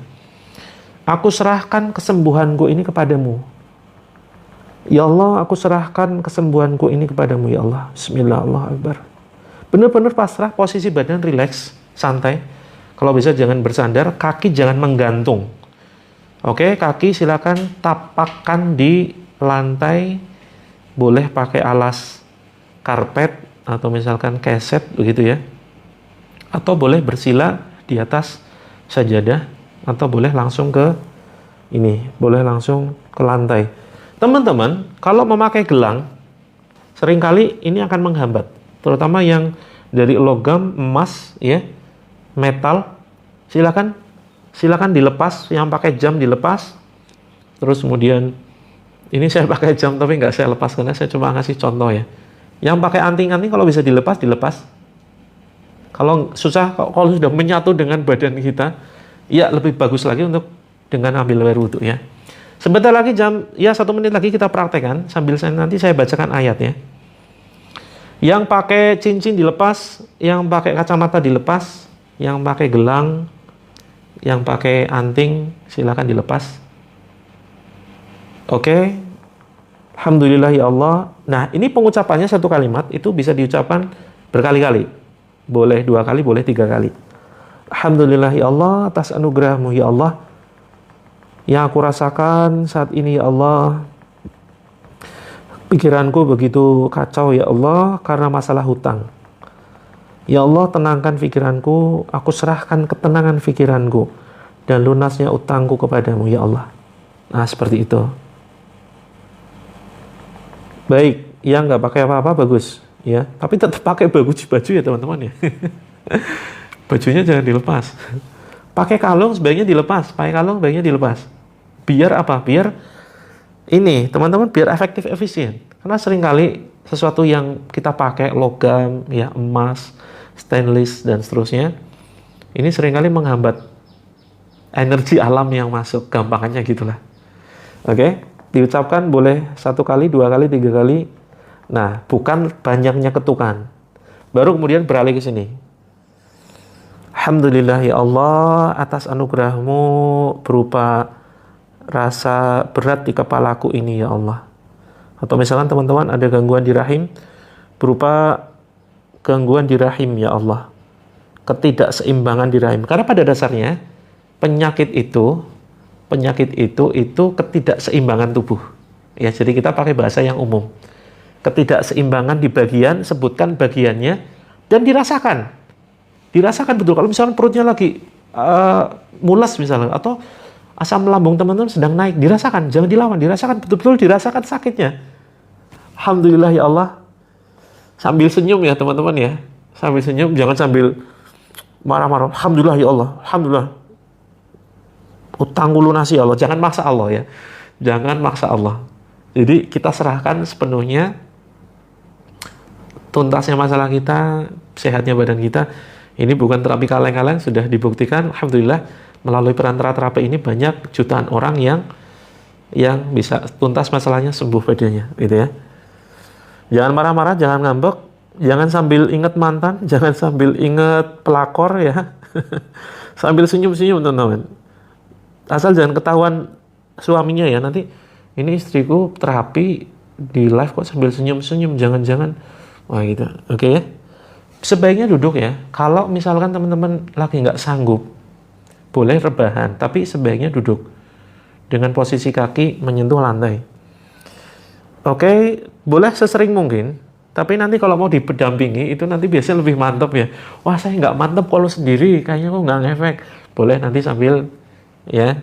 aku serahkan kesembuhanku ini kepadamu. Ya Allah, aku serahkan kesembuhanku ini kepadamu, ya Allah. Bismillah, Allah Akbar. Benar-benar pasrah, posisi badan rileks, santai. Kalau bisa jangan bersandar, kaki jangan menggantung. Oke, kaki silakan tapakkan di lantai. Boleh pakai alas karpet atau misalkan keset begitu ya. Atau boleh bersila di atas sajadah, atau boleh langsung ke ini, boleh langsung ke lantai. Teman-teman, kalau memakai gelang, seringkali ini akan menghambat, terutama yang dari logam, emas, ya, metal. Silakan dilepas, yang pakai jam dilepas. Terus kemudian, ini saya pakai jam tapi nggak saya lepas karena saya cuma ngasih contoh ya. Yang pakai anting-anting kalau bisa dilepas. Kalau susah, kalau sudah menyatu dengan badan kita, ya lebih bagus lagi untuk dengan ambil air wudhu ya. Sebentar lagi ya 1 menit lagi kita praktekkan sambil nanti saya bacakan ayat ya. Yang pakai cincin dilepas, yang pakai kacamata dilepas, yang pakai gelang, yang pakai anting silakan dilepas. Oke. Alhamdulillah ya Allah. Nah, ini pengucapannya 1 kalimat itu bisa diucapkan berkali-kali. Boleh 2 kali, boleh 3 kali. Alhamdulillah ya Allah atas anugerahmu ya Allah. Yang aku rasakan saat ini ya Allah, pikiranku begitu kacau ya Allah karena masalah hutang. Ya Allah, tenangkan pikiranku, aku serahkan ketenangan pikiranku dan lunasnya utangku kepadamu ya Allah. Nah, seperti itu. Baik, yang nggak pakai apa-apa bagus ya, tapi tetap pakai baju ya teman-teman ya. Bajunya jangan dilepas. Pakai kalung sebaiknya dilepas, Biar apa? Biar ini, teman-teman, biar efektif efisien. Karena seringkali sesuatu yang kita pakai logam, ya, emas, stainless dan seterusnya, ini seringkali menghambat energi alam yang masuk, gampangannya gitulah. Oke, diucapkan boleh 1 kali, 2 kali, 3 kali. Nah, bukan banyaknya ketukan. Baru kemudian beralih ke sini. Alhamdulillah ya Allah atas anugerahmu berupa rasa berat di kepalaku ini ya Allah. Atau misalkan teman-teman ada gangguan di rahim, berupa gangguan di rahim ya Allah, ketidakseimbangan di rahim. Karena pada dasarnya penyakit itu ketidakseimbangan tubuh. Ya, jadi kita pakai bahasa yang umum. Ketidakseimbangan di bagian, sebutkan bagiannya dan dirasakan. Dirasakan betul. Kalau misalnya perutnya lagi mulas misalnya, atau asam lambung teman-teman sedang naik, dirasakan, jangan dilawan, dirasakan betul-betul, dirasakan sakitnya. Alhamdulillah ya Allah. Sambil senyum ya teman-teman ya. Sambil senyum, jangan sambil marah-marah. Alhamdulillah ya Allah. Alhamdulillah. Utangku lunasi ya Allah. Jangan maksa Allah ya. Jangan maksa Allah. Jadi kita serahkan sepenuhnya tuntasnya masalah kita, sehatnya badan kita. Ini bukan terapi kaleng-kaleng, sudah dibuktikan. Alhamdulillah melalui perantara terapi ini banyak jutaan orang yang bisa tuntas masalahnya, sembuh badannya, gitu ya. Jangan marah-marah, jangan ngambek, jangan sambil ingat mantan, jangan sambil ingat pelakor ya. Sambil senyum-senyum teman-teman. Asal jangan ketahuan suaminya ya, nanti ini istriku terapi di live kok sambil senyum-senyum, jangan-jangan wah gitu. Oke ya. Sebaiknya duduk ya. Kalau misalkan teman-teman lagi nggak sanggup, boleh rebahan, tapi sebaiknya duduk dengan posisi kaki menyentuh lantai. Oke, boleh sesering mungkin, tapi nanti kalau mau dipendampingi itu nanti biasanya lebih mantap ya. Wah, saya nggak mantap kalau sendiri, kayaknya kok nggak ngefek. Boleh nanti sambil ya.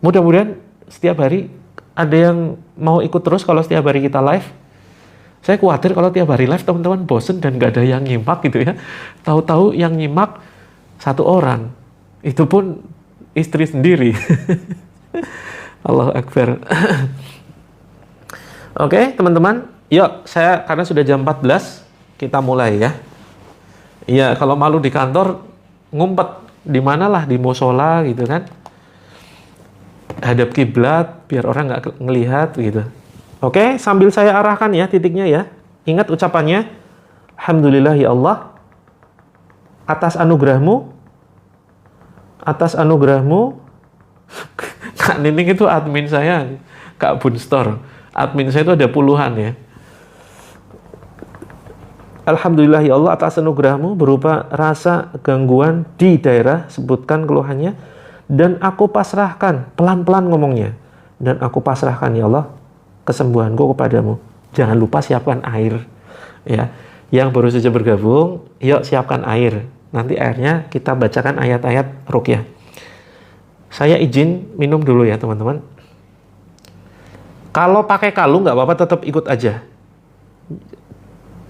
Mudah-mudahan setiap hari ada yang mau ikut terus kalau setiap hari kita live. Saya khawatir kalau tiap hari live teman-teman bosen dan nggak ada yang nyimak gitu ya. Tahu-tahu yang nyimak 1 orang. Itu pun istri sendiri. Allahu Akbar. Oke, teman-teman. Yuk, karena sudah jam 14, kita mulai ya. Iya, kalau malu di kantor, ngumpet di manalah, di musola gitu kan. Hadap kiblat, biar orang nggak ngelihat gitu. Oke, sambil saya arahkan ya titiknya ya. Ingat ucapannya. Alhamdulillah ya Allah. Atas anugerahmu Kak Nining itu admin saya, Kak Bunstore. Admin saya itu ada puluhan ya. Alhamdulillah ya Allah atas anugerahmu berupa rasa gangguan di daerah, sebutkan keluhannya, dan aku pasrahkan, pelan-pelan ngomongnya, dan aku pasrahkan ya Allah kesembuhanku kepadamu. Jangan lupa siapkan air ya. Yang baru saja bergabung, yuk siapkan air. Nanti airnya kita bacakan ayat-ayat ruqyah. Saya izin minum dulu ya teman-teman. Kalau pakai kalung nggak apa-apa, tetap ikut aja.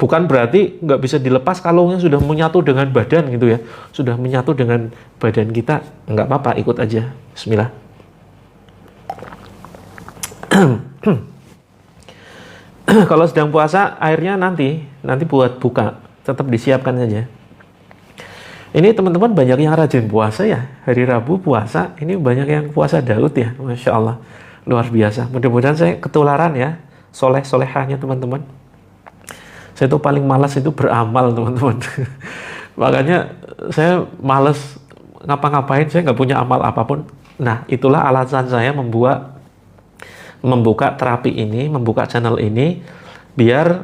Bukan berarti nggak bisa dilepas, kalungnya sudah menyatu dengan badan gitu ya. Sudah menyatu dengan badan kita, nggak apa-apa, ikut aja. Bismillah. Kalau sedang puasa, airnya nanti buat buka. Tetap disiapkan saja. Ini teman-teman banyak yang rajin puasa ya. Hari Rabu puasa, ini banyak yang puasa Daud ya. Masya Allah. Luar biasa. Mudah-mudahan saya ketularan ya. Soleh-solehahnya teman-teman. Saya tuh paling malas itu beramal teman-teman. Makanya saya malas ngapa-ngapain, saya nggak punya amal apapun. Nah itulah alasan saya membuka terapi ini, membuka channel ini, biar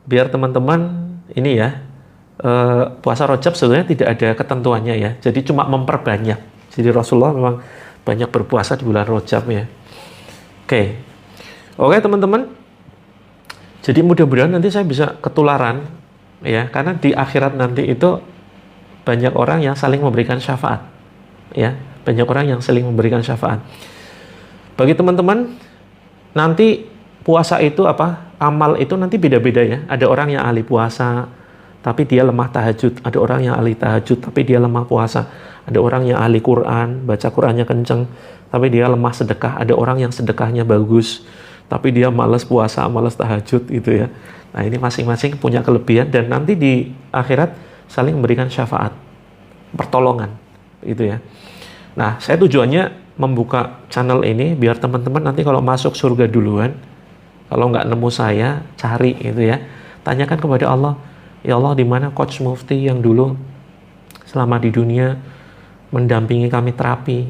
teman-teman ini ya, puasa Rajab sebenarnya tidak ada ketentuannya ya. Jadi cuma memperbanyak. Jadi Rasulullah memang banyak berpuasa di bulan Rajab ya. Oke teman-teman. Jadi mudah-mudahan nanti saya bisa ketularan ya, karena di akhirat nanti itu banyak orang yang saling memberikan syafaat ya, banyak orang yang saling memberikan syafaat. Bagi teman-teman nanti puasa itu apa? Amal itu nanti beda-beda ya. Ada orang yang ahli puasa tapi dia lemah tahajud, ada orang yang ahli tahajud tapi dia lemah puasa, ada orang yang ahli Quran, baca Qurannya kenceng tapi dia lemah sedekah, ada orang yang sedekahnya bagus tapi dia malas puasa, malas tahajud gitu ya. Nah ini masing-masing punya kelebihan, dan nanti di akhirat saling memberikan syafaat, pertolongan gitu ya. Nah saya tujuannya membuka channel ini biar teman-teman nanti kalau masuk surga duluan, kalau nggak nemu saya, cari gitu ya. Tanyakan kepada Allah, ya Allah di mana Coach Mufti yang dulu selama di dunia mendampingi kami terapi.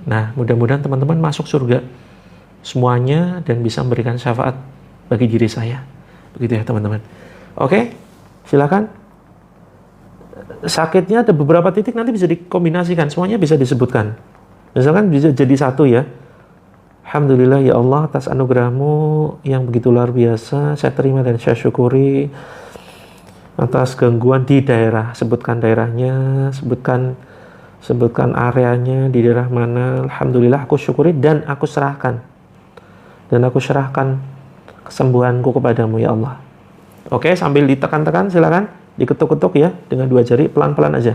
Nah mudah-mudahan teman-teman masuk surga semuanya dan bisa memberikan syafaat bagi diri saya. Begitu ya teman-teman. Oke, silakan. Sakitnya ada beberapa titik, nanti bisa dikombinasikan, semuanya bisa disebutkan. Misalkan bisa jadi satu ya. Alhamdulillah ya Allah atas anugerahmu yang begitu luar biasa, saya terima dan saya syukuri atas gangguan di daerah. Sebutkan daerahnya, sebutkan areanya, di daerah mana. Alhamdulillah aku syukuri dan aku serahkan. Dan aku serahkan kesembuhanku kepadamu ya Allah. Oke, sambil ditekan-tekan silakan, diketuk-ketuk ya dengan 2 jari, pelan-pelan aja.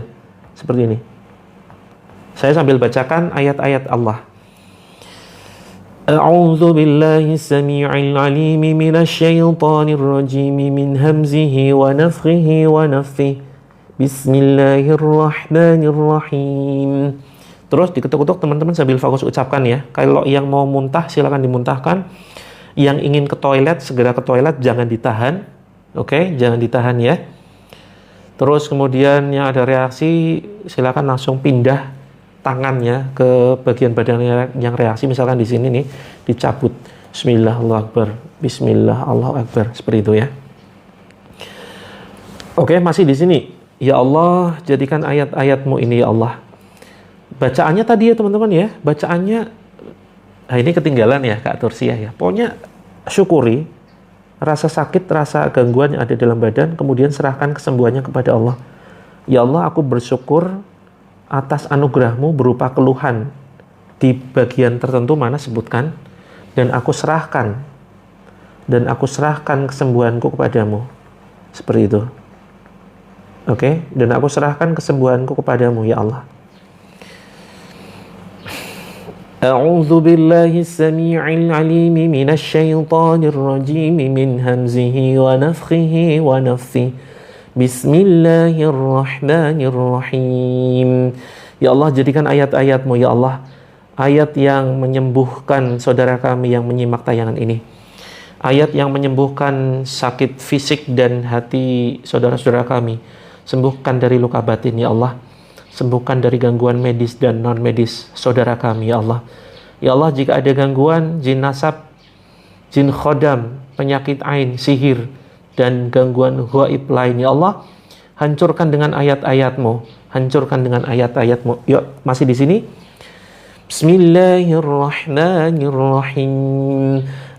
Seperti ini. Saya sambil bacakan ayat-ayat Allah. A'udzu billahi samii'il 'aliim minasy syaithaanir rajiim min hamzihi wa nafthihi wa nafthihi. Bismillahirrahmanirrahim. Terus diketuk-ketuk teman-teman sambil fokus ucapkan ya. Kalau yang mau muntah silakan dimuntahkan. Yang ingin ke toilet segera ke toilet, jangan ditahan. Oke, jangan ditahan ya. Terus kemudian yang ada reaksi silakan langsung pindah tangannya ke bagian badan yang reaksi. Misalkan di sini nih dicabut. Bismillah Allahu Akbar. Bismillah Allahu Akbar. Seperti itu ya. Oke, masih di sini. Ya Allah, jadikan ayat-ayatmu ini ya Allah. Bacaannya tadi ya teman-teman ya, bacaannya ini ketinggalan ya Kak Tursiah ya. Pokoknya syukuri rasa sakit, rasa gangguan yang ada dalam badan, kemudian serahkan kesembuhannya kepada Allah. Ya Allah, aku bersyukur atas anugerahmu berupa keluhan di bagian tertentu mana sebutkan, dan aku serahkan kesembuhanku kepadamu. Seperti itu. Oke, dan aku serahkan kesembuhanku kepadamu ya Allah. A'udzu billahi as-samii'il 'aliim minasy syaithaanir rajiim min hamzihi wa nafthihi wa nafthihi. Bismillahirrahmanirrahim. Ya Allah, jadikan ayat-ayat-Mu ya Allah, ayat yang menyembuhkan saudara kami yang menyimak tayangan ini. Ayat yang menyembuhkan sakit fisik dan hati saudara-saudara kami. Sembuhkan dari luka batin ya Allah. Sembuhkan dari gangguan medis dan non-medis saudara kami ya Allah. Ya Allah, jika ada gangguan jin nasab, jin khodam, penyakit ain, sihir, dan gangguan ghaib lain, ya Allah, hancurkan dengan ayat-ayat-Mu. Hancurkan dengan ayat-ayat-Mu. Yuk, masih di sini. Bismillahirrahmanirrahim.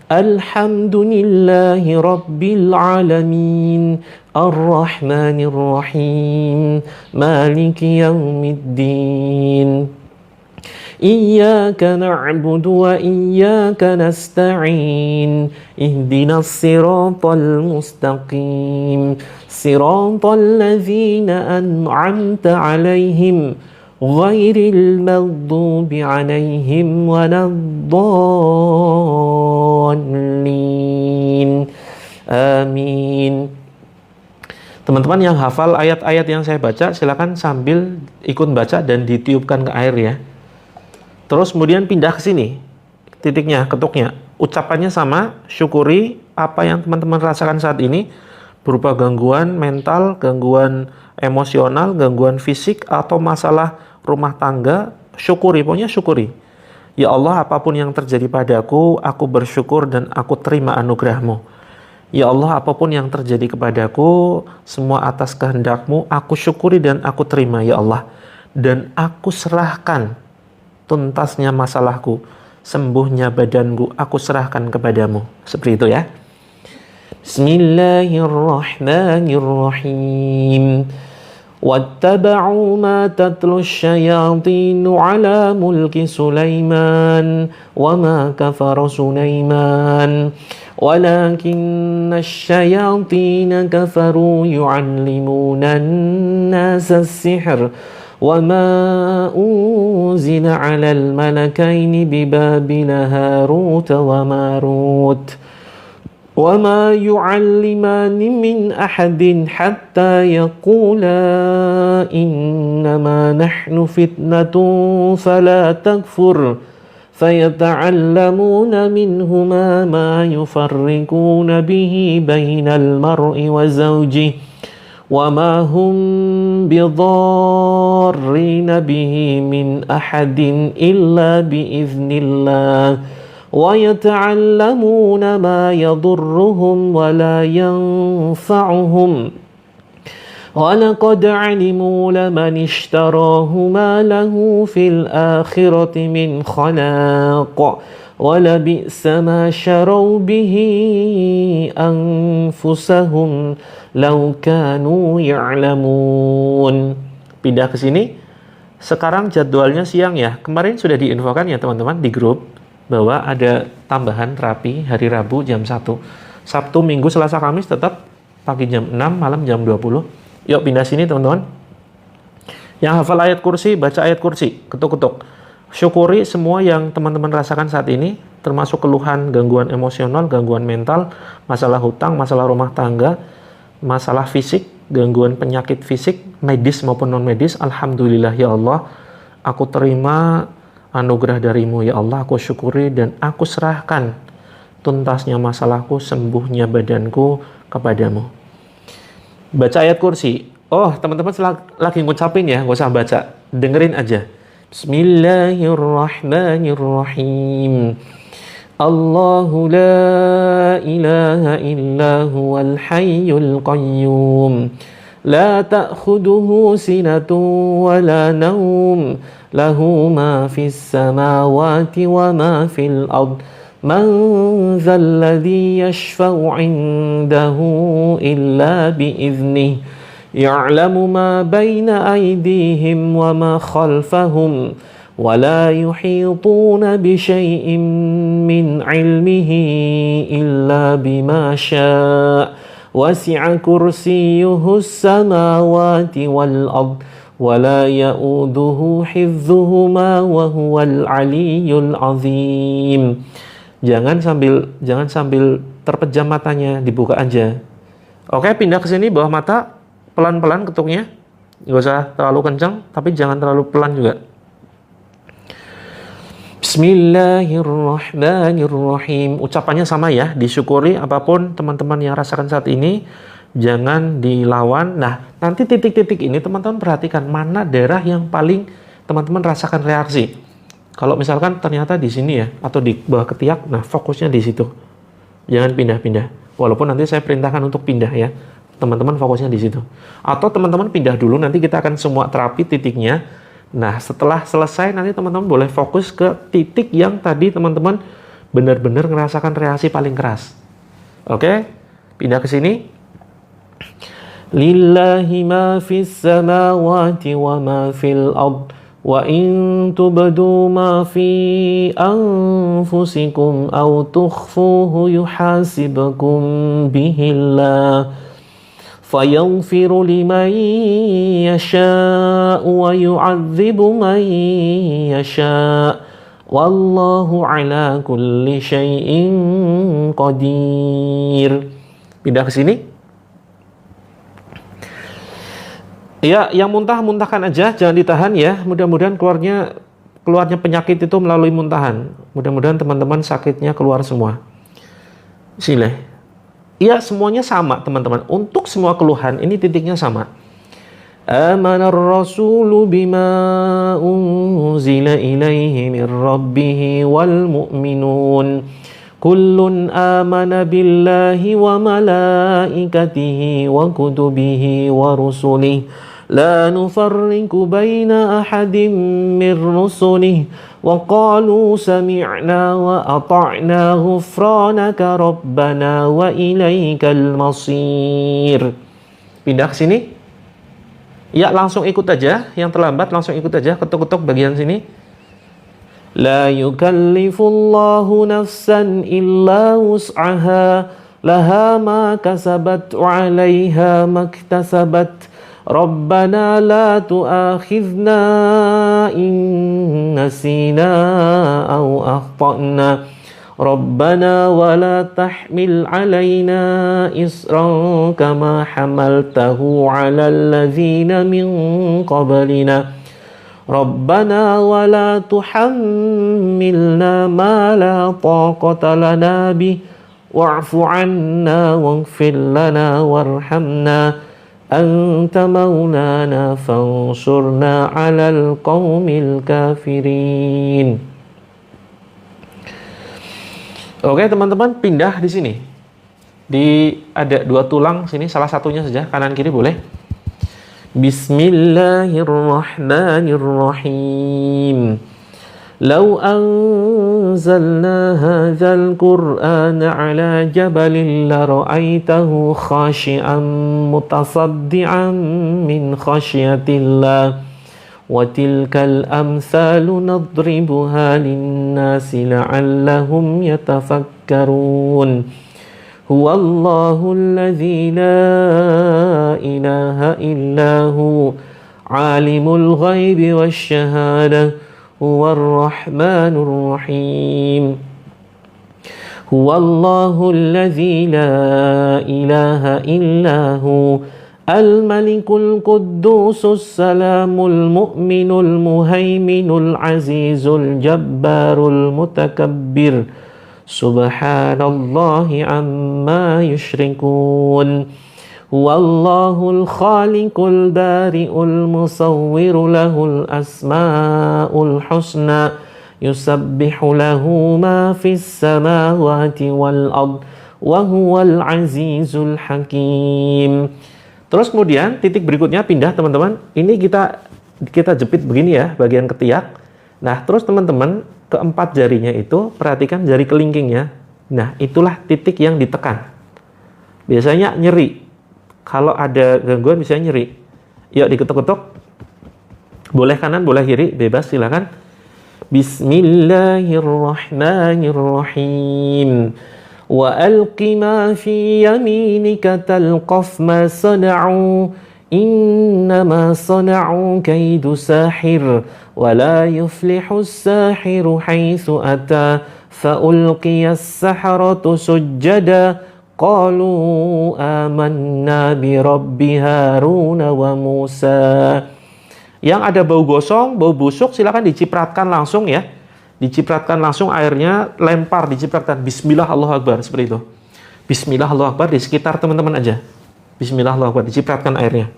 Alhamdulillahi Rabbil Alamin. Ar-Rahmanir-Rahim. Maliki Yawmiddin. Iyyaka na'budu wa iyyaka nasta'in. Ihdinas siratal mustaqim. Siratal ladzina an'amta 'alaihim ghairil maghdubi 'alaihim waladdallin. Amin. Teman-teman yang hafal ayat-ayat yang saya baca, silakan sambil ikut baca dan ditiupkan ke air ya. Terus kemudian pindah ke sini, titiknya, ketuknya. Ucapannya sama, syukuri apa yang teman-teman rasakan saat ini, berupa gangguan mental, gangguan emosional, gangguan fisik, atau masalah rumah tangga. Syukuri, pokoknya syukuri. Ya Allah, apapun yang terjadi padaku, aku bersyukur dan aku terima anugerah-Mu. Ya Allah, apapun yang terjadi kepadaku, semua atas kehendak-Mu, aku syukuri dan aku terima, ya Allah. Dan aku serahkan tuntasnya masalahku, sembuhnya badanku, aku serahkan kepadamu. Seperti itu ya. Bismillahirrahmanirrahim. Wattaba'u ma tatlu syayatinu ala mulki Sulaiman wa ma kafara Sulaiman walakinna syayatina kafaru yu'allimuna an-nasa as-sihr وَمَا أُنزِلَ عَلَى الْمَلَكَيْنِ بِبَابِلَ هَارُوتَ وَمَارُوتَ وَمَا يُعَلِّمَانِ مِنْ أَحَدٍ حَتَّى يَقُولَا إِنَّمَا نَحْنُ فِتْنَةٌ فَلَا تَكْفُرْ فَيَتَعَلَّمُونَ مِنْهُمَا مَا يُفَرِّقُونَ بِهِ بَيْنَ الْمَرْءِ وَزَوْجِهِ وَمَا هُمْ بِضَارِّينَ بِهِ مِنْ أَحَدٍ إِلَّا بِإِذْنِ اللَّهِ وَيَتَعَلَّمُونَ مَا يَضُرُّهُمْ وَلَا يَنفَعُهُمْ وَلَقَدْ عَلِمُوا لَمَنِ اشْتَرَاهُ مَا لَهُ فِي الْآخِرَةِ مِنْ خَلَاقٍ وَلَبِئْسَ مَا شَرَوْا بِهِ أَنفُسَهُمْ لَوْ كَانُوا يَعْلَمُونَ. Pindah ke sini. Sekarang jadwalnya siang ya. Kemarin sudah diinfokan ya teman-teman di grup bahwa ada tambahan terapi hari Rabu jam 1. Sabtu, Minggu, Selasa, Kamis tetap pagi jam 6, malam jam 20. Yuk pindah sini teman-teman. Yang hafal ayat kursi, baca ayat kursi, ketuk-ketuk. Syukuri semua yang teman-teman rasakan saat ini, termasuk keluhan, gangguan emosional, gangguan mental, masalah hutang, masalah rumah tangga, masalah fisik, gangguan penyakit fisik, medis maupun non-medis. Alhamdulillah ya Allah, aku terima anugerah darimu ya Allah, aku syukuri dan aku serahkan tuntasnya masalahku, sembuhnya badanku kepadamu. Baca ayat kursi. Oh, teman-teman lagi ngucapin ya, nggak usah baca, dengerin aja. Bismillahirrahmanirrahim. Allahu la ilaha illa huwal hayyul qayyum. La ta'khuduhu sinatun wa la nawm. Lahu ma fis samawati wa ma fil ard. Man dhal ladzi yashfa'u 'indahu illa bi'idhnihi. يعلم ما بين أيديهم وما خلفهم ولا يحيطون بشيء من علمه إلا بما شاء وسع كرسيه السماوات والأرض ولا يؤوده حفظهما وهو العلي العظيم. Jangan sambil terpejam matanya, dibuka aja. Oke, pindah ke sini bawah mata. Pelan-pelan ketuknya, nggak usah terlalu kencang, tapi jangan terlalu pelan juga. Bismillahirrahmanirrahim. Ucapannya sama ya, disyukuri apapun teman-teman yang rasakan saat ini, jangan dilawan. Nah, nanti titik-titik ini teman-teman perhatikan mana daerah yang paling teman-teman rasakan reaksi. Kalau misalkan ternyata di sini ya, atau di bawah ketiak, nah fokusnya di situ. Jangan pindah-pindah. Walaupun nanti saya perintahkan untuk pindah ya. Teman-teman fokusnya di situ. Atau teman-teman pindah dulu, nanti kita akan semua terapi titiknya. Nah, setelah selesai nanti teman-teman boleh fokus ke titik yang tadi teman-teman benar-benar ngerasakan reaksi paling keras. Oke? Pindah ke sini. Lillahi ma fis samawati wa ma fil ard. Wa in tubdu ma fi anfusikum aw tukhfuhu yuhasibkum bihillah fayaghfiru liman yasha' wa yu'adzibu man yasha' wallahu ala kulli syai'in qadir. Pindah ke sini. Ya, yang muntahkan aja, jangan ditahan ya. Mudah-mudahan keluarnya penyakit itu melalui muntahan. Mudah-mudahan teman-teman sakitnya keluar semua. Sile. Ya, semuanya sama teman-teman. Untuk semua keluhan ini titiknya sama. Amanar rasulu bima unzila ilaihi min rabbih wal mu'minun. Kullun amana billahi wa malaikatihi wa kutubihi wa rusulihi. لا نفرق بين أحد من رسله وقالوا سمعنا وأطعنا غفرانك ربنا وإليك المصير. Pindah ke sini. Ya, langsung ikut aja. Yang terlambat langsung ikut aja. Ketuk-ketuk bagian sini. لا يكلف الله نفسا إلا وسعها لها ما كسبت وعليها ما اكتسبت ربنا لا تؤاخذنا إن نسينا أو أخطأنا ربنا ولا تحمل علينا إصرا كما حملته على الذين من قبلنا ربنا ولا تحملنا ما لا طاقة لنا به واعف عنا واغفر لنا وارحمنا أنت مولانا فانصرنا على القوم الكافرين. Oke teman-teman, pindah di sini. Ada 2 tulang sini, salah satunya saja, kanan kiri boleh. Bismillahirrahmanirrahim. لو أنزلنا هذا القرآن على جبل لرأيته خاشعا متصدعا من خشية الله وتلك الأمثال نضربها للناس لعلهم يتفكرون هو الله الذي لا إله إلا هو عالم الغيب والشهادة هو الرحمن الرحيم هو الله الذي لا إله إلا هو الملك القدوس السلام المؤمن المهيمن العزيز الجبار المتكبر سبحان الله عما يشركون هو الله الخالق البارئ المصور له الأسماء الحسنى يسبح له ما في السماوات والأرض وهو العزيز الحكيم. Terus kemudian titik berikutnya pindah teman-teman. Ini kita jepit begini ya, bagian ketiak. Nah, terus teman-teman keempat jarinya itu perhatikan jari kelingkingnya. Nah, itulah titik yang ditekan. Biasanya nyeri. Kalau ada gangguan bisa nyeri. Yuk diketuk-ketuk. Boleh kanan, boleh kiri, bebas silakan. Bismillahirrahmanirrahim. Wa alqi ma fi yaminika talqaf ma sana'u innama sana'u kaidu sahir wa la yuflihu as-sahiru haitsu ata fa ulqiya as-saharatu sujjada qalu amanna bi rabbi Harun wa Musa. Yang ada bau gosong, bau busuk silakan dicipratkan langsung ya. Dicipratkan langsung airnya, lempar, dicipratkan bismillah Allahu Akbar seperti itu. Bismillah Allahu Akbar di sekitar teman-teman aja. Bismillah Allahu Akbar dicipratkan airnya.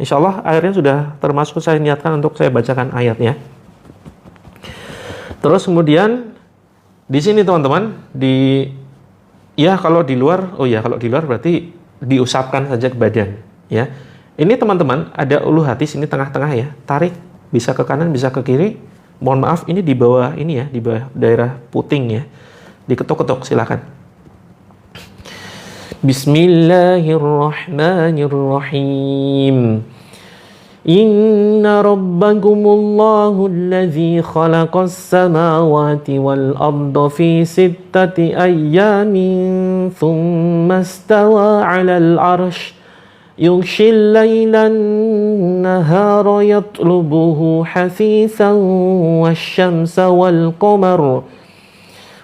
Insyaallah airnya sudah termasuk saya niatkan untuk saya bacakan ayatnya. Terus kemudian di sini teman-teman, kalau di luar, kalau di luar berarti diusapkan saja ke badan, ya. Ini teman-teman ada ulu hati sini tengah-tengah ya, tarik bisa ke kanan bisa ke kiri. Mohon maaf ini di bawah ini ya, di bawah daerah puting ya, diketuk-ketuk silakan. Bismillahirrahmanirrahim. Inna rabbakumullahu alladhi khalaqas samawati wal arda fi sittati ayyamin thumma istawa 'alal 'arsy yughshil laylan nahara yatlubuhu hasisan wasyamsa wal qamara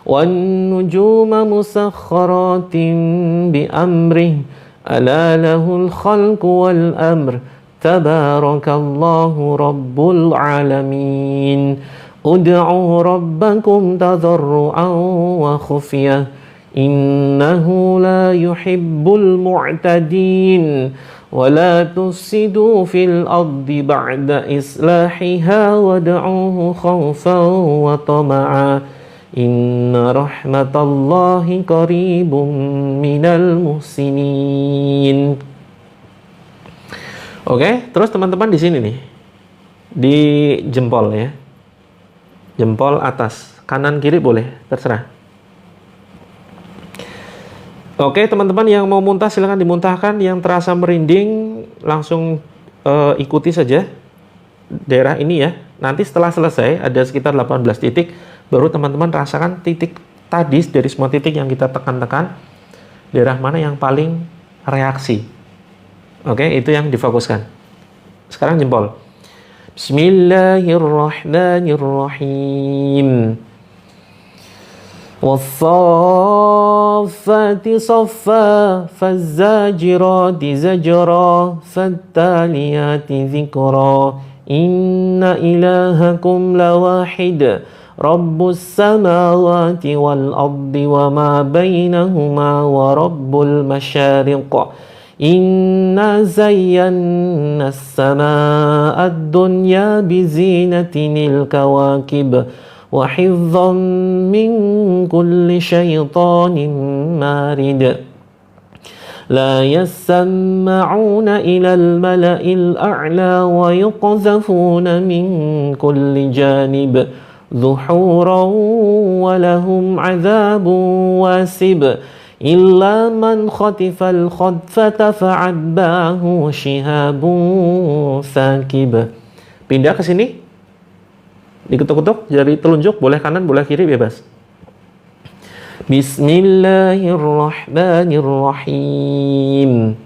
wan nujuma musakhkharatin bi amrihi ala lahul khalqu wal amr Tabarakallahu Rabbul Alamin. Ud'u rabbakum tadarru'an wa khufyah. Innahu la yuhibbul mu'tadin. Wa la tufsidu fil ardi ba'da islahiha wad'uhu khawfan wa tama'a. Inna rahmatallahi qaribun minal muhsinin. Oke, terus teman-teman di sini nih, di jempol ya, jempol atas, kanan kiri boleh, terserah. Oke, teman-teman yang mau muntah silahkan dimuntahkan, yang terasa merinding langsung ikuti saja daerah ini ya. Nanti setelah selesai ada sekitar 18 titik, baru teman-teman rasakan titik tadi dari semua titik yang kita tekan-tekan, daerah mana yang paling reaksi. Oke, itu yang difokuskan. Sekarang jempol. Bismillahirrahmanirrahim. Wassafati saffa, fazzajirati zajra, fattaliyati zikra. Inna ilahakum lawahid. Rabbus samawati wal ardi wa ma bainahuma wa rabbul masyariq. Inna zayyana as-samaa'a ad-dunya bizinatinil kawakib wa hifdhan min kulli syaitanin marid. La yasma'una ila al-mala'il a'la wa yuqzafuna min kulli janib dhuhuran wa lahum 'adzabun wasib. Illa man khatifal khadfata fa'adba'ahu shihabun thaqib. Pindah ke sini. Diketuk-ketuk jari telunjuk, boleh kanan, boleh kiri, bebas. Bismillahirrahmanirrahim.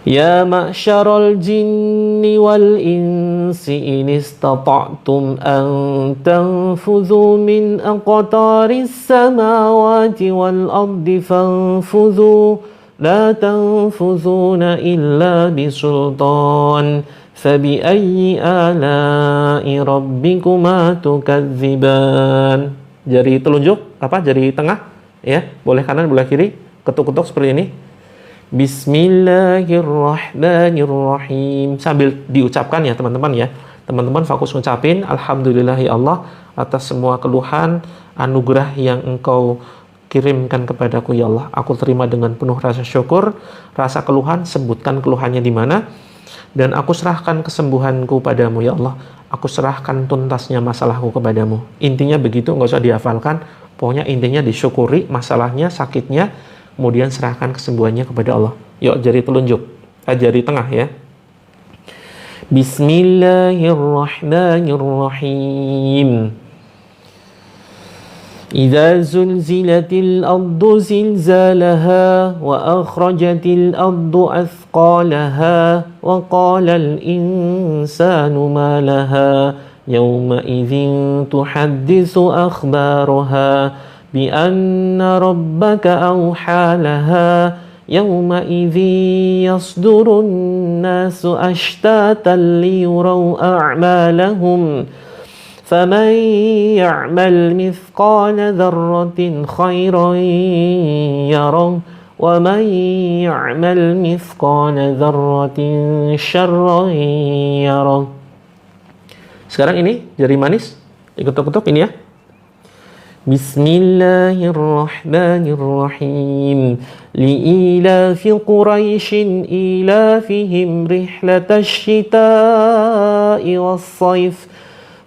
Ya ma'syaral jinni wal insi in istata'tum an tanfudhu min aqtaris samawati wal ardi fanfudhu la tanfudhuna illa bisultan fabi'ayyi ala'i rabbikuma tukadziban. Jari telunjuk jari tengah ya, boleh kanan boleh kiri, ketuk-ketuk seperti ini. Bismillahirrahmanirrahim. Sambil diucapkan ya teman-teman ya. Teman-teman fokus ngucapin alhamdulillah ya Allah atas semua keluhan anugerah yang Engkau kirimkan kepadaku ya Allah. Aku terima dengan penuh rasa syukur. Rasa keluhan sebutkan keluhannya di mana, dan aku serahkan kesembuhanku padamu ya Allah. Aku serahkan tuntasnya masalahku kepadamu. Intinya begitu, nggak usah dihafalkan. Pokoknya intinya disyukuri masalahnya, sakitnya, kemudian serahkan kesembuhannya kepada Allah. Yuk, jari telunjuk, jari tengah ya. Bismillahirrahmanirrahim. Idza zulzilatil ardu zilzalaha wa akhrajatil ardu athqalaha wa qalal insanu ma laha yawma idzin tuhadditsu akhbaraha bi anna rabbaka awha laha yawma idzin yasdurun nasu ashtatan liyuraw a'malahum فَمَنْ يَعْمَلْ مِثْقَالَ ذَرَّةٍ خَيْرًا يَرَهُ وَمَنْ يَعْمَلْ مِثْقَالَ ذَرَّةٍ شَرًّا يَرَهُ. Sekarang ini jari manis Diketuk-ketuk ini ya. Bismillahirrahmanirrahim. Li'ilafi Quraisyin ilafihim rihlatash shita'i was-sayf.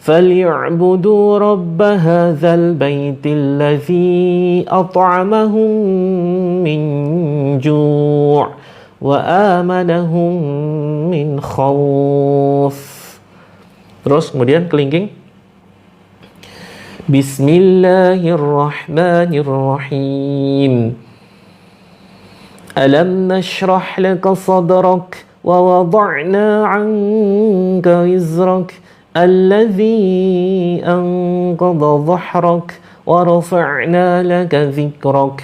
فَلْيَعْبُدُوا رَبَّ هَذَا الْبَيْتِ الَّذِي أَطْعَمَهُم مِّن جُوعٍ وَآمَنَهُم مِّنْ خَوْفٍ. Terus kemudian kelingking. Bismillahirrahmanirrahim. Alam nashrah laka sadrak wa wada'na 'anka wizrak الذي أنقض ظهرك ورفعنا لك ذكرك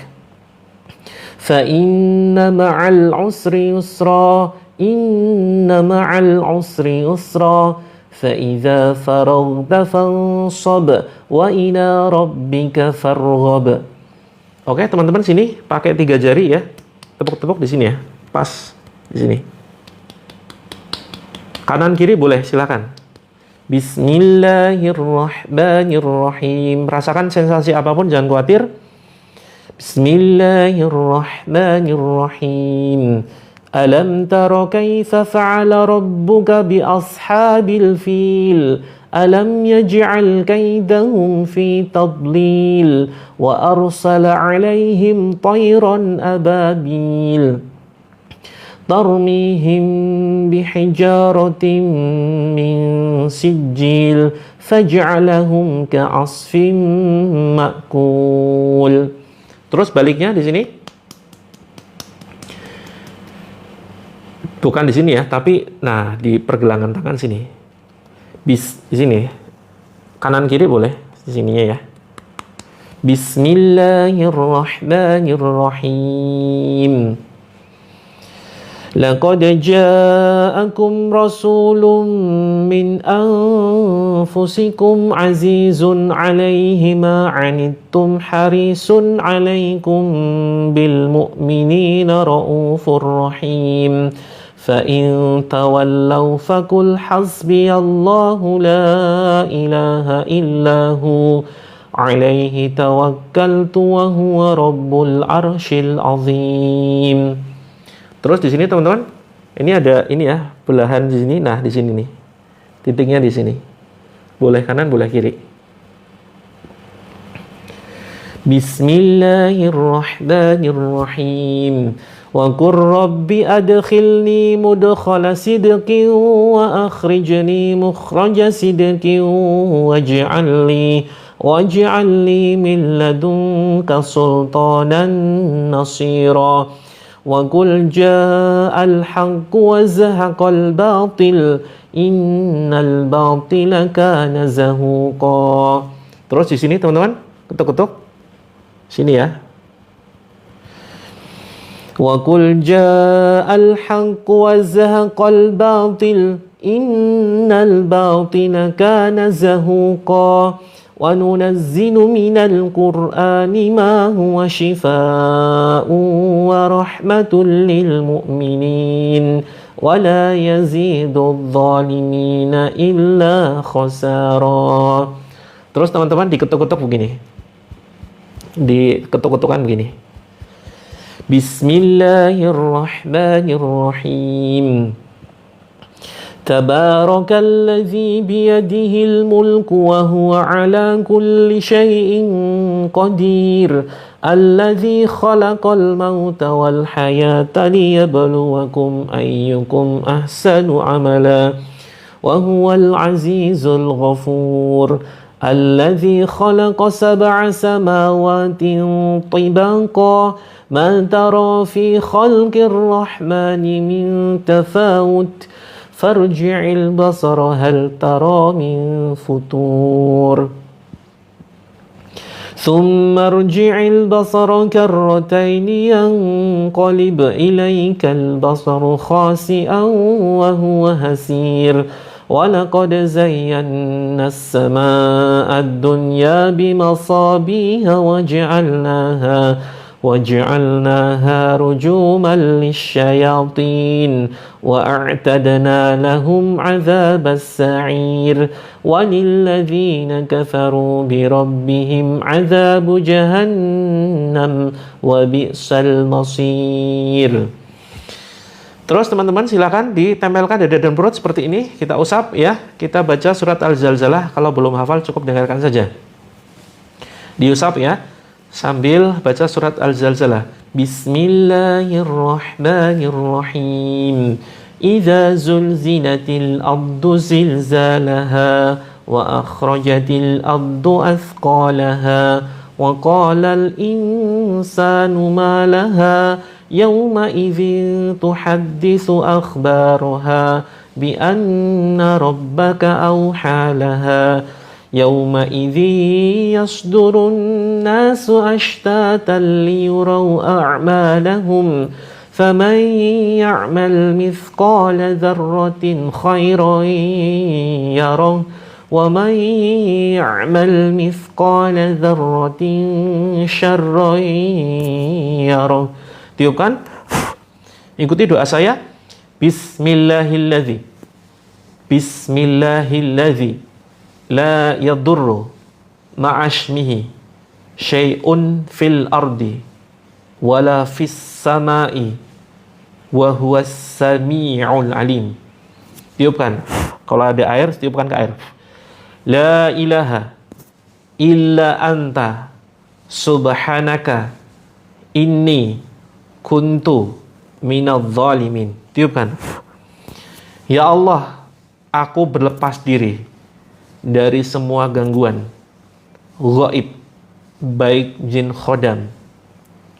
فإن مع العسر يسرا إن مع العسر يسرا فإذا فرغت فانصب وإلى ربك فارغب. Oke teman-teman, sini pakai 3 jari ya, tepuk-tepuk di sini ya, pas di sini. Kanan kiri boleh, silakan. Bismillahirrahmanirrahim. Rasakan sensasi apapun, jangan khawatir. Bismillahirrahmanirrahim. Alam tara kaifa fa'ala rabbuka bi ashabil fil. Alam yaj'al kaidahum fi tadlil wa arsala 'alaihim tayran ababil ترميهم بحجارة من سجيل فجعلهم كعصف مأكول. Terus baliknya di sini. Bukan di sini ya, tapi nah di pergelangan tangan sini. Di sini. Kanan kiri boleh di sininya ya. Bismillahirrahmanirrahim. لقد جاءكم رسول من أنفسكم عزيز عليه ما عنتم حريص عليكم بالمؤمنين رؤوف رحيم فإن تولوا فقل حسبي الله لا إله إلا هو عليه توكلت وهو رب العرش العظيم. Terus di sini teman-teman, ini ada ini ya, belahan di sini. Nah, di sini nih. Titiknya di sini. Boleh kanan, boleh kiri. Bismillahirrahmanirrahim. Wa qur rabbi adkhilni mudkhala sidqin wa akhrijni mukhraja sidqin waj'alni min ladunka sultanan nasira. وَقُلْ جَاءَ الْحَقُّ وَزَهَقَ الْبَاطِلُ إِنَّ الْبَاطِلَ كَانَ زَهُوقًا. Terus di sini teman-teman, ketuk-ketuk. Sini ya. وَقُلْ جَاءَ الْحَقُّ وَزَهَقَ الْبَاطِلُ إِنَّ الْبَاطِلَ كَانَ زَهُوقًا. وَنُنَزِّلُ مِنَ الْقُرْآنِ مَا هُوَ شِفَاءٌ وَرَحْمَةٌ لِلْمُؤْمِنِينَ وَلَا يَزِيدُ الظَّالِمِينَ إِلَّا خَسَارًا. Terus teman-teman diketuk-ketuk begini. Diketuk-ketukan begini. Bismillahirrahmanirrahim. تبارك الذي بيده الملك وهو على كل شيء قدير الذي خلق الموت والحياة ليبلوكم أيكم أحسن عملا وهو العزيز الغفور الذي خلق 7 سماوات طباقا ما ترى في خلق الرحمن من تفاوت فارجع البصر هل ترى من فطور ثم ارجع البصر كرتين ينقلب إليك البصر خاسئا وهو هسير ولقد زينا السماء الدنيا بمصابيح وجعلناها رجوما للشياطين وأعتدنا لهم عذاب السعير وللذين كفروا بربهم عذاب جهنم وبئس المصير. Terus teman-teman silakan ditempelkan dada dan perut seperti ini, kita usap ya. Kita baca surat Al-Zalzalah, kalau belum hafal cukup dengarkan saja. Diusap ya, sambil baca surat Al-Zalzalah. Bismillahirrahmanirrahim. Idza zulzilatil ardu zilzalaha wa akhrajatil ardu athqalaha wa qalal insanu ma laha يومئذ تحدث أخبارها بأن ربك أوحى لها يومئذ يصدر الناس أشتاتا ليروا أعمالهم فمن يعمل مثقال ذرة خيرا يره ومن يعمل مثقال ذرة شرا يره. Tiupkan, ikuti doa saya. Bismillahilladzi, Bismillahilladzi la yadurru ma'ashmihi syai'un fil ardi wala fis samai wa huwas sami'ul alim. Tiupkan, kalau ada air tiupkan ke air. La ilaha illa anta subhanaka inni kuntu minadh dhalimin. Tiupkan. Ya Allah, aku berlepas diri dari semua gangguan ghaib, baik jin khodam,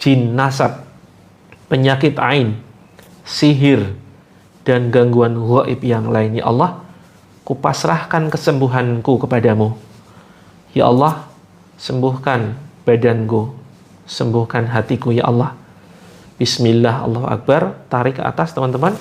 jin nasab, penyakit ain, sihir, dan gangguan ghaib yang lain. Ya Allah, kupasrahkan kesembuhanku kepadamu. Ya Allah, sembuhkan badanku, sembuhkan hatiku ya Allah. Bismillah, Allahu Akbar. Tarik ke atas teman-teman.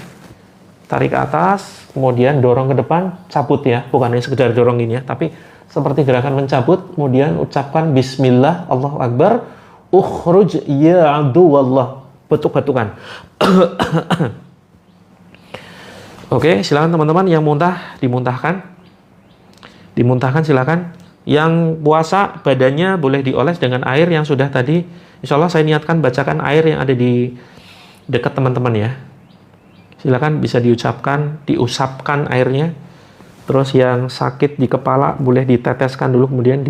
Tarik ke atas, kemudian dorong ke depan, cabut ya. Bukan hanya sekedar dorong ini ya, tapi seperti gerakan mencabut. Kemudian ucapkan Bismillah, Allahu Akbar. Ukhruj ya adu wallah. Betuk-betukan. Oke, silakan teman-teman yang muntah dimuntahkan. Dimuntahkan silakan. Yang puasa badannya boleh dioles dengan air yang sudah tadi. Insya Allah saya niatkan bacakan air yang ada di dekat teman-teman ya. Silakan bisa diucapkan, diusapkan airnya. Terus yang sakit di kepala boleh diteteskan dulu, kemudian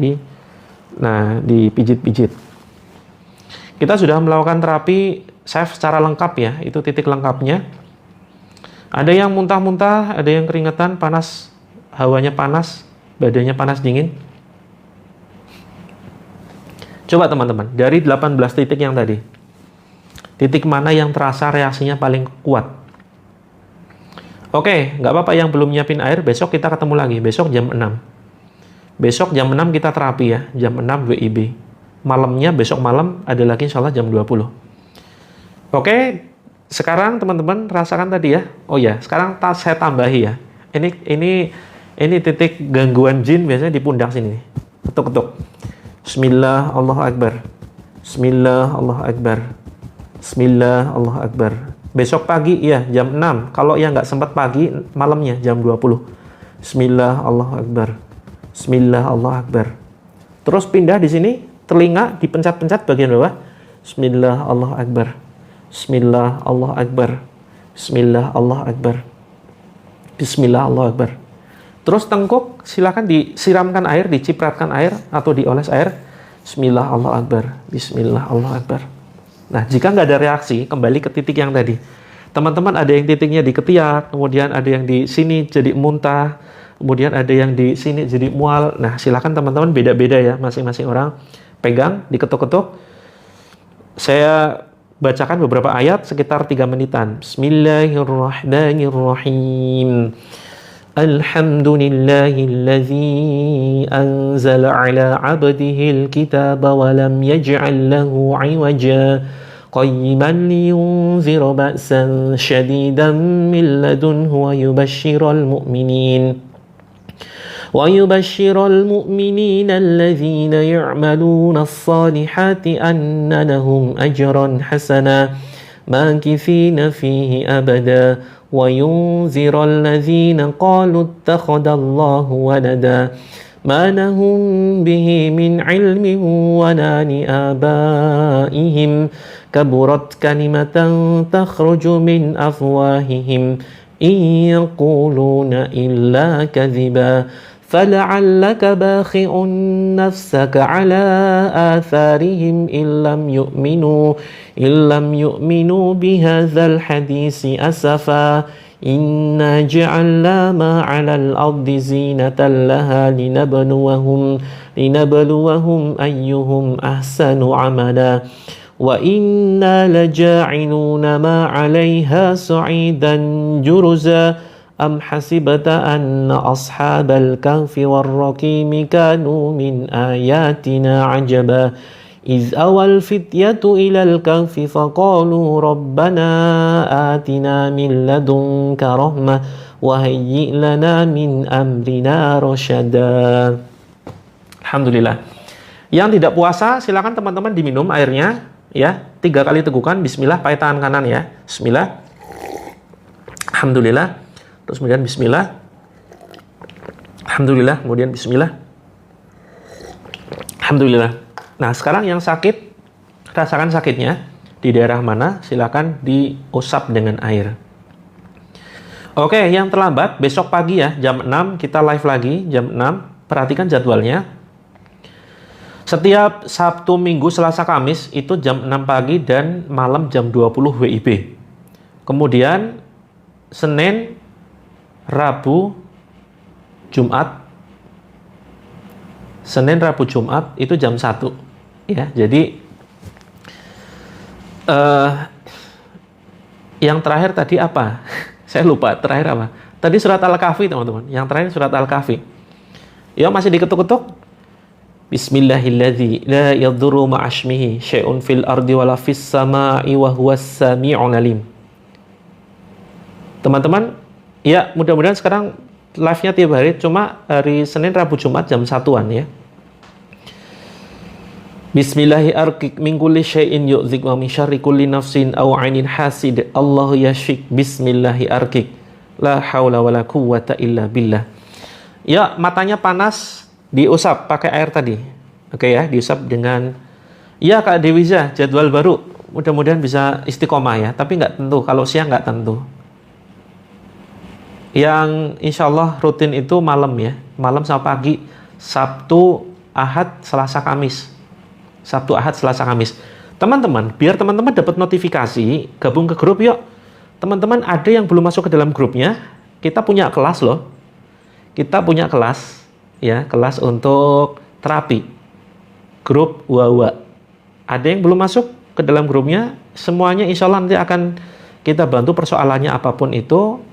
dipijit-pijit. Kita sudah melakukan terapi SAFE secara lengkap ya, itu titik lengkapnya. Ada yang muntah-muntah, ada yang keringetan, panas, hawanya panas, badannya panas dingin. Coba teman-teman, dari 18 titik yang tadi, titik mana yang terasa reaksinya paling kuat? Oke, nggak apa-apa yang belum nyiapin air, besok kita ketemu lagi, besok jam 6. Besok jam 6 kita terapi ya, jam 6 WIB. Malamnya, besok malam ada lagi insya Allah jam 20. Oke, sekarang teman-teman rasakan tadi ya. Oh ya, sekarang saya tambahi ya. Ini titik gangguan jin biasanya di pundak sini. Ketuk-ketuk. Bismillah, Allahu Akbar. Bismillah, Allahu Akbar. Bismillah, Allahu Akbar. Besok pagi ya jam 6. Kalau yang nggak sempat pagi, malamnya jam 20. Bismillah, Allahu Akbar. Bismillah, Allahu Akbar. Terus pindah di sini, telinga dipencet-pencet bagian bawah. Bismillah, Allahu Akbar. Bismillah, Allahu Akbar. Bismillah, Allahu Akbar. Bismillah, Allahu Akbar. Terus tengkuk silakan disiramkan air, dicipratkan air atau dioles air. Bismillah, Allahu Akbar. Bismillah, Allahu Akbar. Nah, jika nggak ada reaksi, kembali ke titik yang tadi. Teman-teman ada yang titiknya di ketiak, kemudian ada yang di sini jadi muntah, kemudian ada yang di sini jadi mual. Nah, silakan teman-teman beda-beda ya, masing-masing orang pegang, diketuk-ketuk. Saya bacakan beberapa ayat sekitar 3 menitan. Bismillahirrahmanirrahim. Alhamdulillahilladzi anzala ala 'abdihil kitaba wa lam yaj'al lahu 'iwaja qayyiman liyunzira ba'san shadidan min ladunhu wa yubashshiral mu'minin ويبشر المؤمنين الذين يعملون الصالحات أن لهم أجرا حسنا ماكثين فيه أبدا وينذر الذين قالوا اتخذ الله ولدا ما لهم به من علم ولا لآبائهم كبرت كلمة تخرج من أفواههم إن يقولون إلا كذبا فلعلك باخع نفسك على آثارهم إن لم يؤمنوا بهذا الحديث أسفا إنا جعلنا ما على الأرض زينة لها لنبلوهم أيهم أحسن عملا وإنا لجاعلون ما عليها صعيدا جرزا أم حسبت أن أصحاب الكهف والرقيم كانوا من آياتنا عجبا إذ أوى الفتية إلى الكهف فقالوا ربنا آتنا من لدنك رحمة وهيئ لنا من أمرنا رشدا. Alhamdulillah. Yang tidak puasa silakan teman-teman diminum airnya ya, 3 kali tegukan bismillah pakai tangan kanan ya. Bismillah. Alhamdulillah. Terus kemudian bismillah. Alhamdulillah, kemudian bismillah. Alhamdulillah. Nah, sekarang yang sakit, rasakan sakitnya di daerah mana, silakan diusap dengan air. Oke, yang terlambat besok pagi ya, jam 6 kita live lagi, jam 6. Perhatikan jadwalnya. Setiap Sabtu, Minggu, Selasa, Kamis itu jam 6 pagi dan malam jam 20 WIB. Kemudian Senin, Rabu, Jumat. Senin, Rabu, Jumat itu jam 1. Ya, jadi yang terakhir tadi apa? Saya lupa terakhir apa. Tadi surat Al-Kahfi teman-teman. Yang terakhir surat Al-Kahfi. Ya, masih diketuk-ketuk. Bismillahilladzi la yadurru ma'asmihi syai'un fil ardi wala fis sama'i wa huwas sami'ul alim. Teman-teman, ya mudah-mudahan sekarang live-nya tiap hari, cuma hari Senin, Rabu, Jumat jam 1-an ya. Bismillahi arkik min kulli syai'in yu'dzik wa min syarri kulli nafsin aw 'ainin hasid. Allahu yashik. Bismillahi arkik. La haula wala quwwata illa billah. Ya, matanya panas diusap pakai air tadi. Oke ya, diusap dengan ya Kak Dewiza, jadwal baru. Mudah-mudahan bisa istiqomah ya, tapi nggak tentu. Kalau siang nggak tentu. Yang insya Allah rutin itu malam ya, malam sama pagi, Sabtu, Ahad, Selasa, Kamis. Sabtu, Ahad, Selasa, Kamis. Teman-teman, biar teman-teman dapat notifikasi, gabung ke grup yuk. Teman-teman ada yang belum masuk ke dalam grupnya, kita punya kelas loh. Kita punya kelas, ya, kelas untuk terapi. Grup Wawa. Ada yang belum masuk ke dalam grupnya, semuanya insya Allah nanti akan kita bantu persoalannya apapun itu.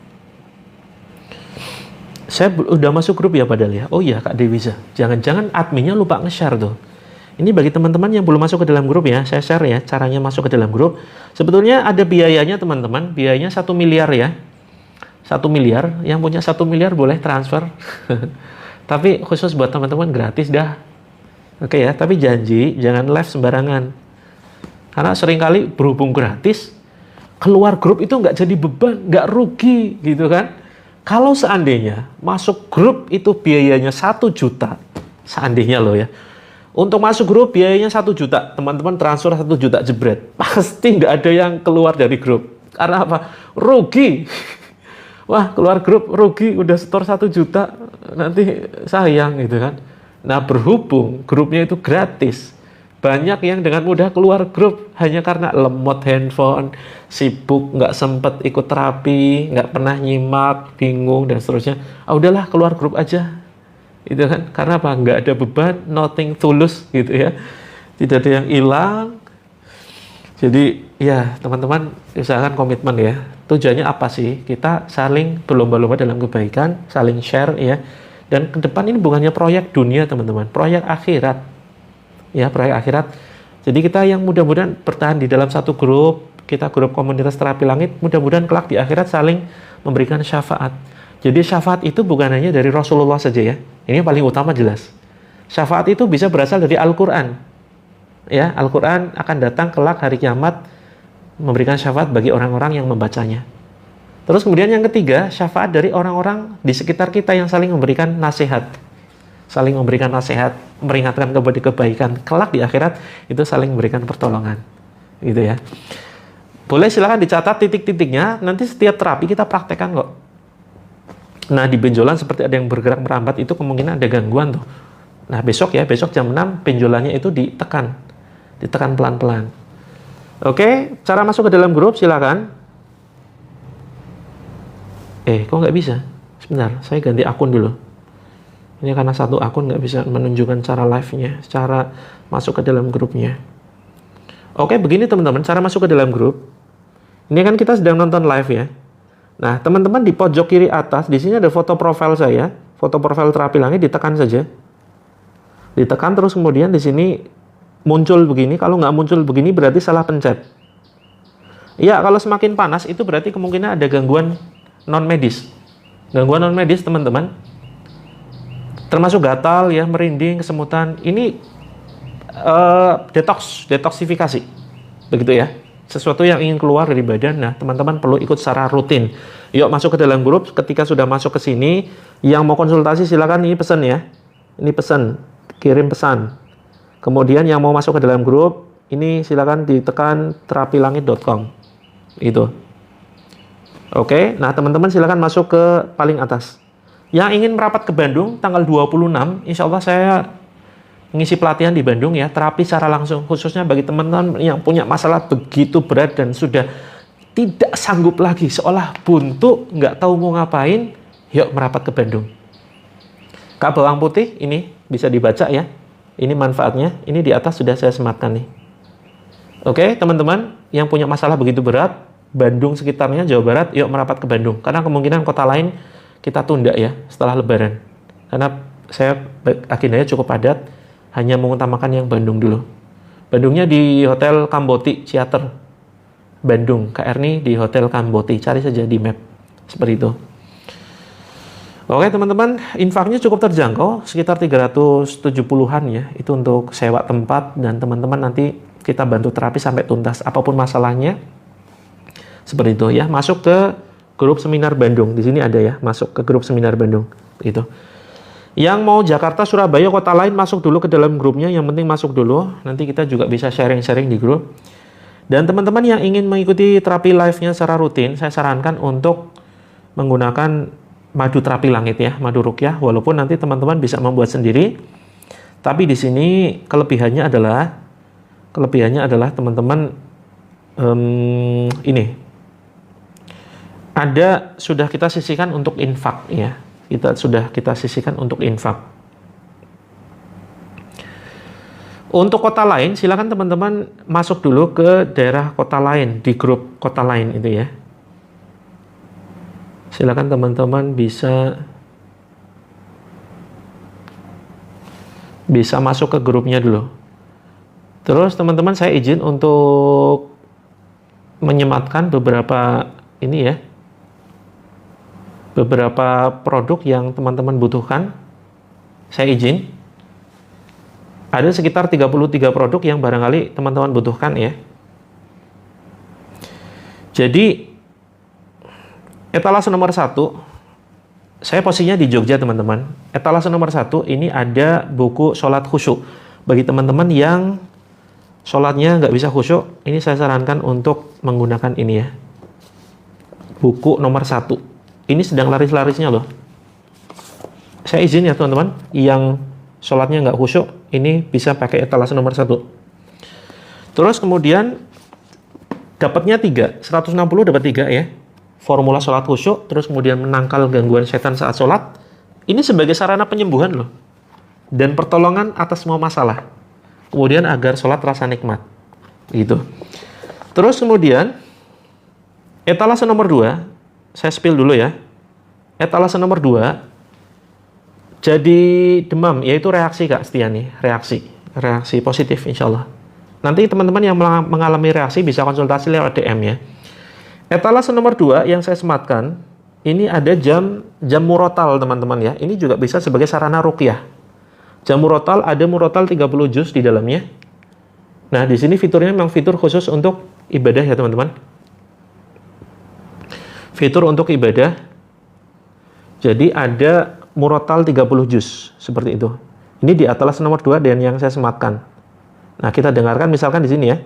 Saya udah masuk grup ya padahal ya. Oh iya Kak Dewiza, jangan-jangan adminnya lupa nge-share tuh. Ini bagi teman-teman yang belum masuk ke dalam grup ya, saya share ya caranya masuk ke dalam grup. Sebetulnya ada biayanya teman-teman, biayanya 1 miliar ya. 1 miliar, yang punya 1 miliar boleh transfer. Tapi khusus buat teman-teman gratis dah. Oke ya, tapi janji jangan live sembarangan. Karena seringkali berhubung gratis, keluar grup itu nggak jadi beban, nggak rugi gitu kan. Kalau seandainya masuk grup itu biayanya 1 juta, seandainya loh ya. Untuk masuk grup biayanya 1 juta, teman-teman transfer 1 juta jebret. Pasti nggak ada yang keluar dari grup. Karena apa? Rugi. Wah, keluar grup rugi, udah setor 1 juta, nanti sayang gitu kan. Nah, berhubung grupnya itu gratis, banyak yang dengan mudah keluar grup hanya karena lemot handphone, sibuk, nggak sempet ikut terapi, nggak pernah nyimak, bingung, dan seterusnya. Ah, udahlah, keluar grup aja. Itu kan, karena apa? Nggak ada beban, nothing tulus gitu ya. Tidak ada yang hilang. Jadi, ya teman-teman, usahakan komitmen ya. Tujuannya apa sih? Kita saling berlomba-lomba dalam kebaikan, saling share ya. Dan ke depan ini bukannya proyek dunia teman-teman, proyek akhirat. Ya, proyek akhirat. Jadi kita yang mudah-mudahan bertahan di dalam satu grup, kita grup komunitas terapi langit, mudah-mudahan kelak di akhirat saling memberikan syafaat. Jadi syafaat itu bukan hanya dari Rasulullah saja ya. Ini yang paling utama jelas. Syafaat itu bisa berasal dari Al-Quran. Ya, Al-Quran akan datang kelak hari kiamat memberikan syafaat bagi orang-orang yang membacanya. Terus kemudian yang ketiga, syafaat dari orang-orang di sekitar kita yang saling memberikan nasihat. Saling memberikan nasihat, meringatkan kepada kebaikan. Kelak di akhirat itu saling memberikan pertolongan. Gitu ya. Boleh silakan dicatat titik-titiknya, nanti setiap terapi kita praktekkan kok. Nah, di benjolan seperti ada yang bergerak merambat itu kemungkinan ada gangguan tuh. Nah, besok jam 6 benjolannya itu ditekan pelan-pelan. Oke, cara masuk ke dalam grup silakan. Kok nggak bisa? Sebentar, saya ganti akun dulu. Ini karena satu akun nggak bisa menunjukkan cara live-nya, cara masuk ke dalam grupnya. Oke, begini teman-teman, cara masuk ke dalam grup. Ini kan kita sedang nonton live ya. Nah, teman-teman di pojok kiri atas, di sini ada foto profil saya, foto profil terapi langit, ditekan saja. Ditekan terus kemudian di sini muncul begini. Kalau nggak muncul begini berarti salah pencet. Ya, kalau semakin panas itu berarti kemungkinan ada gangguan non medis. Gangguan non medis teman-teman. Termasuk gatal ya, merinding, kesemutan. Ini detoksifikasi. Begitu ya. Sesuatu yang ingin keluar dari badan. Nah, teman-teman perlu ikut secara rutin. Yuk masuk ke dalam grup. Ketika sudah masuk ke sini, yang mau konsultasi silakan ini pesan ya. Ini pesan, kirim pesan. Kemudian yang mau masuk ke dalam grup, ini silakan ditekan terapilangit.com. Itu. Oke, nah teman-teman silakan masuk ke paling atas. Yang ingin merapat ke Bandung tanggal 26, insya Allah saya ngisi pelatihan di Bandung ya, terapi secara langsung, khususnya bagi teman-teman yang punya masalah begitu berat dan sudah tidak sanggup lagi, seolah buntu, nggak tahu mau ngapain, yuk merapat ke Bandung. Kak bawang putih ini bisa dibaca ya, ini manfaatnya, ini di atas sudah saya sematkan nih. Oke teman-teman yang punya masalah begitu berat, Bandung sekitarnya, Jawa Barat, yuk merapat ke Bandung, karena kemungkinan kota lain kita tunda ya setelah Lebaran, karena saya agendanya cukup padat, hanya mengutamakan yang Bandung dulu. Bandungnya di Hotel Kamboti Theater Bandung, Kak Erni di Hotel Kamboti, cari saja di map seperti itu. Oke teman-teman, infaknya cukup terjangkau, sekitar 370-an ya, itu untuk sewa tempat, dan teman-teman nanti kita bantu terapi sampai tuntas apapun masalahnya. Seperti itu ya, masuk ke grup seminar Bandung. Di sini ada ya, masuk ke grup seminar Bandung. Itu. Yang mau Jakarta, Surabaya, kota lain masuk dulu ke dalam grupnya. Yang penting masuk dulu. Nanti kita juga bisa sharing-sharing di grup. Dan teman-teman yang ingin mengikuti terapi live-nya secara rutin, saya sarankan untuk menggunakan madu terapi langit ya, madu ruqyah. Walaupun nanti teman-teman bisa membuat sendiri. Tapi di sini kelebihannya adalah teman-teman ini. Sudah kita sisihkan untuk infak ya. Kita sisihkan untuk infak. Untuk kota lain, silakan teman-teman masuk dulu ke daerah kota lain, di grup kota lain itu ya. Silakan teman-teman bisa masuk ke grupnya dulu. Terus teman-teman saya izin untuk menyematkan beberapa ini ya. Beberapa produk yang teman-teman butuhkan, saya izin. Ada sekitar 33 produk yang barangkali teman-teman butuhkan ya. Jadi, etalase nomor 1, saya posisinya di Jogja teman-teman. Etalase nomor 1 ini ada buku sholat khusyuk. Bagi teman-teman yang sholatnya nggak bisa khusyuk, ini saya sarankan untuk menggunakan ini ya. Buku nomor 1. Ini sedang laris-larisnya loh. Saya izin ya teman-teman, yang sholatnya nggak khusyuk, ini bisa pakai etalase nomor 1. Terus kemudian dapatnya 3, 160 dapat 3 ya. Formula sholat khusyuk, terus kemudian menangkal gangguan setan saat sholat. Ini sebagai sarana penyembuhan loh. Dan pertolongan atas semua masalah. Kemudian agar sholat terasa nikmat. Gitu. Terus kemudian etalase nomor 2, saya spill dulu ya. Etalase nomor 2, jadi demam, yaitu reaksi Kak Stiani, reaksi positif insya Allah. Nanti teman-teman yang mengalami reaksi bisa konsultasi lewat DM ya. Etalase nomor 2 yang saya sematkan, ini ada jam murotal teman-teman ya. Ini juga bisa sebagai sarana ruqyah. Jam murotal ada murotal 30 juz di dalamnya. Nah, di sini fiturnya memang fitur khusus untuk ibadah ya teman-teman. Fitur untuk ibadah. Jadi ada murotal 30 juz seperti itu. Ini di Atlas nomor 2 dan yang saya sematkan. Nah, kita dengarkan misalkan di sini ya.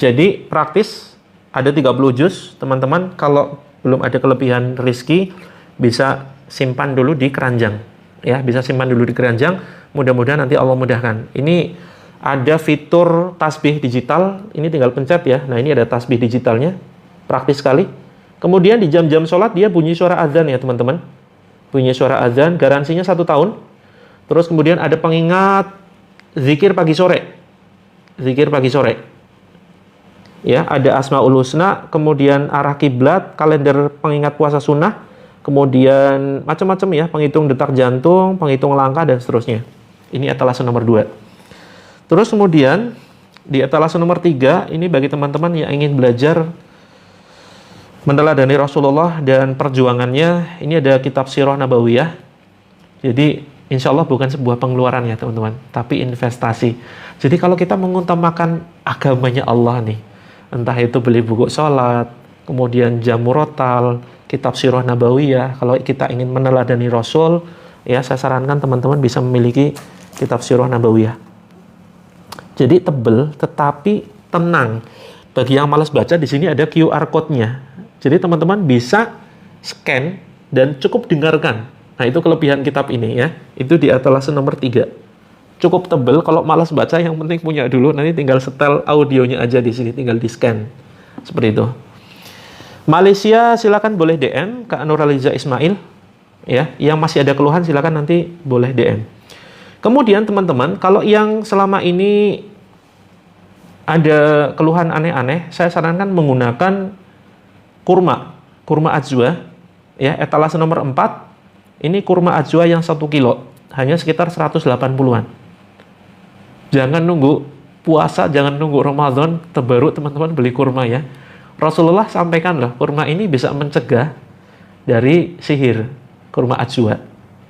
Jadi praktis ada 30 juz, teman-teman kalau belum ada kelebihan rezeki bisa simpan dulu di keranjang. Ya, bisa simpan dulu di keranjang, mudah-mudahan nanti Allah mudahkan. Ini ada fitur tasbih digital, ini tinggal pencet ya. Nah, ini ada tasbih digitalnya, praktis sekali. Kemudian di jam-jam sholat dia bunyi suara azan ya teman-teman. Bunyi suara azan, garansinya 1 tahun. Terus kemudian ada pengingat zikir pagi sore. Zikir pagi sore. Ya, ada Asmaul Husna, kemudian arah kiblat, kalender pengingat puasa sunnah, kemudian macam-macam ya, penghitung detak jantung, penghitung langkah dan seterusnya. Ini etalase nomor 2. Terus kemudian di etalase nomor 3, ini bagi teman-teman yang ingin belajar meneladani Rasulullah dan perjuangannya, ini ada kitab Sirah Nabawiyah. Jadi insya Allah bukan sebuah pengeluaran ya teman-teman, tapi investasi. Jadi kalau kita mengutamakan agamanya Allah nih, entah itu beli buku sholat, kemudian jam murotal, kitab Sirah Nabawiyah. Kalau kita ingin meneladani Rasul, ya saya sarankan teman-teman bisa memiliki kitab Sirah Nabawiyah. Jadi tebel, tetapi tenang. Bagi yang malas baca, di sini ada QR code-nya. Jadi teman-teman bisa scan dan cukup dengarkan. Nah, itu kelebihan kitab ini ya. Itu di etalase nomor 3. Cukup tebel, kalau malas baca yang penting punya dulu, nanti tinggal setel audionya aja di sini, tinggal di-scan. Seperti itu. Malaysia silakan boleh DM ke Nuraliza Ismail ya. Yang masih ada keluhan silakan nanti boleh DM. Kemudian teman-teman, kalau yang selama ini ada keluhan aneh-aneh, saya sarankan menggunakan kurma ajwa ya, etalase nomor 4. Ini kurma ajwa yang 1 kilo, hanya sekitar 180-an. Jangan nunggu puasa, jangan nunggu Ramadan terbaru teman-teman beli kurma ya. Rasulullah sampaikan loh, kurma ini bisa mencegah dari sihir, kurma ajwa,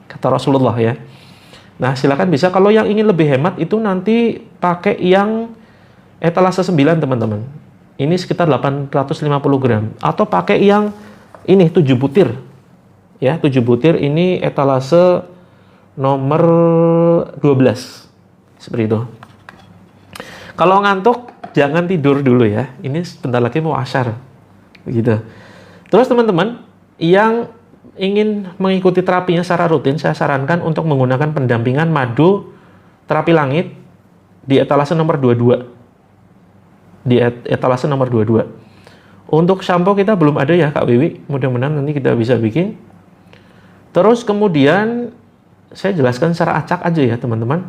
kata Rasulullah ya. Nah, silakan bisa. Kalau yang ingin lebih hemat itu nanti pakai yang etalase 9 teman-teman. Ini sekitar 850 gram. Atau pakai yang ini 7 butir. Ya, 7 butir ini etalase nomor 12. Seperti itu. Kalau ngantuk, jangan tidur dulu ya. Ini sebentar lagi mau asyar. Begitu. Terus teman-teman, yang ingin mengikuti terapinya secara rutin, saya sarankan untuk menggunakan pendampingan madu terapi langit di etalase nomor 22. Di etalase nomor 22. Untuk shampoo kita belum ada ya Kak Wiwi. Mudah-mudahan nanti kita bisa bikin. Terus kemudian saya jelaskan secara acak aja ya teman-teman.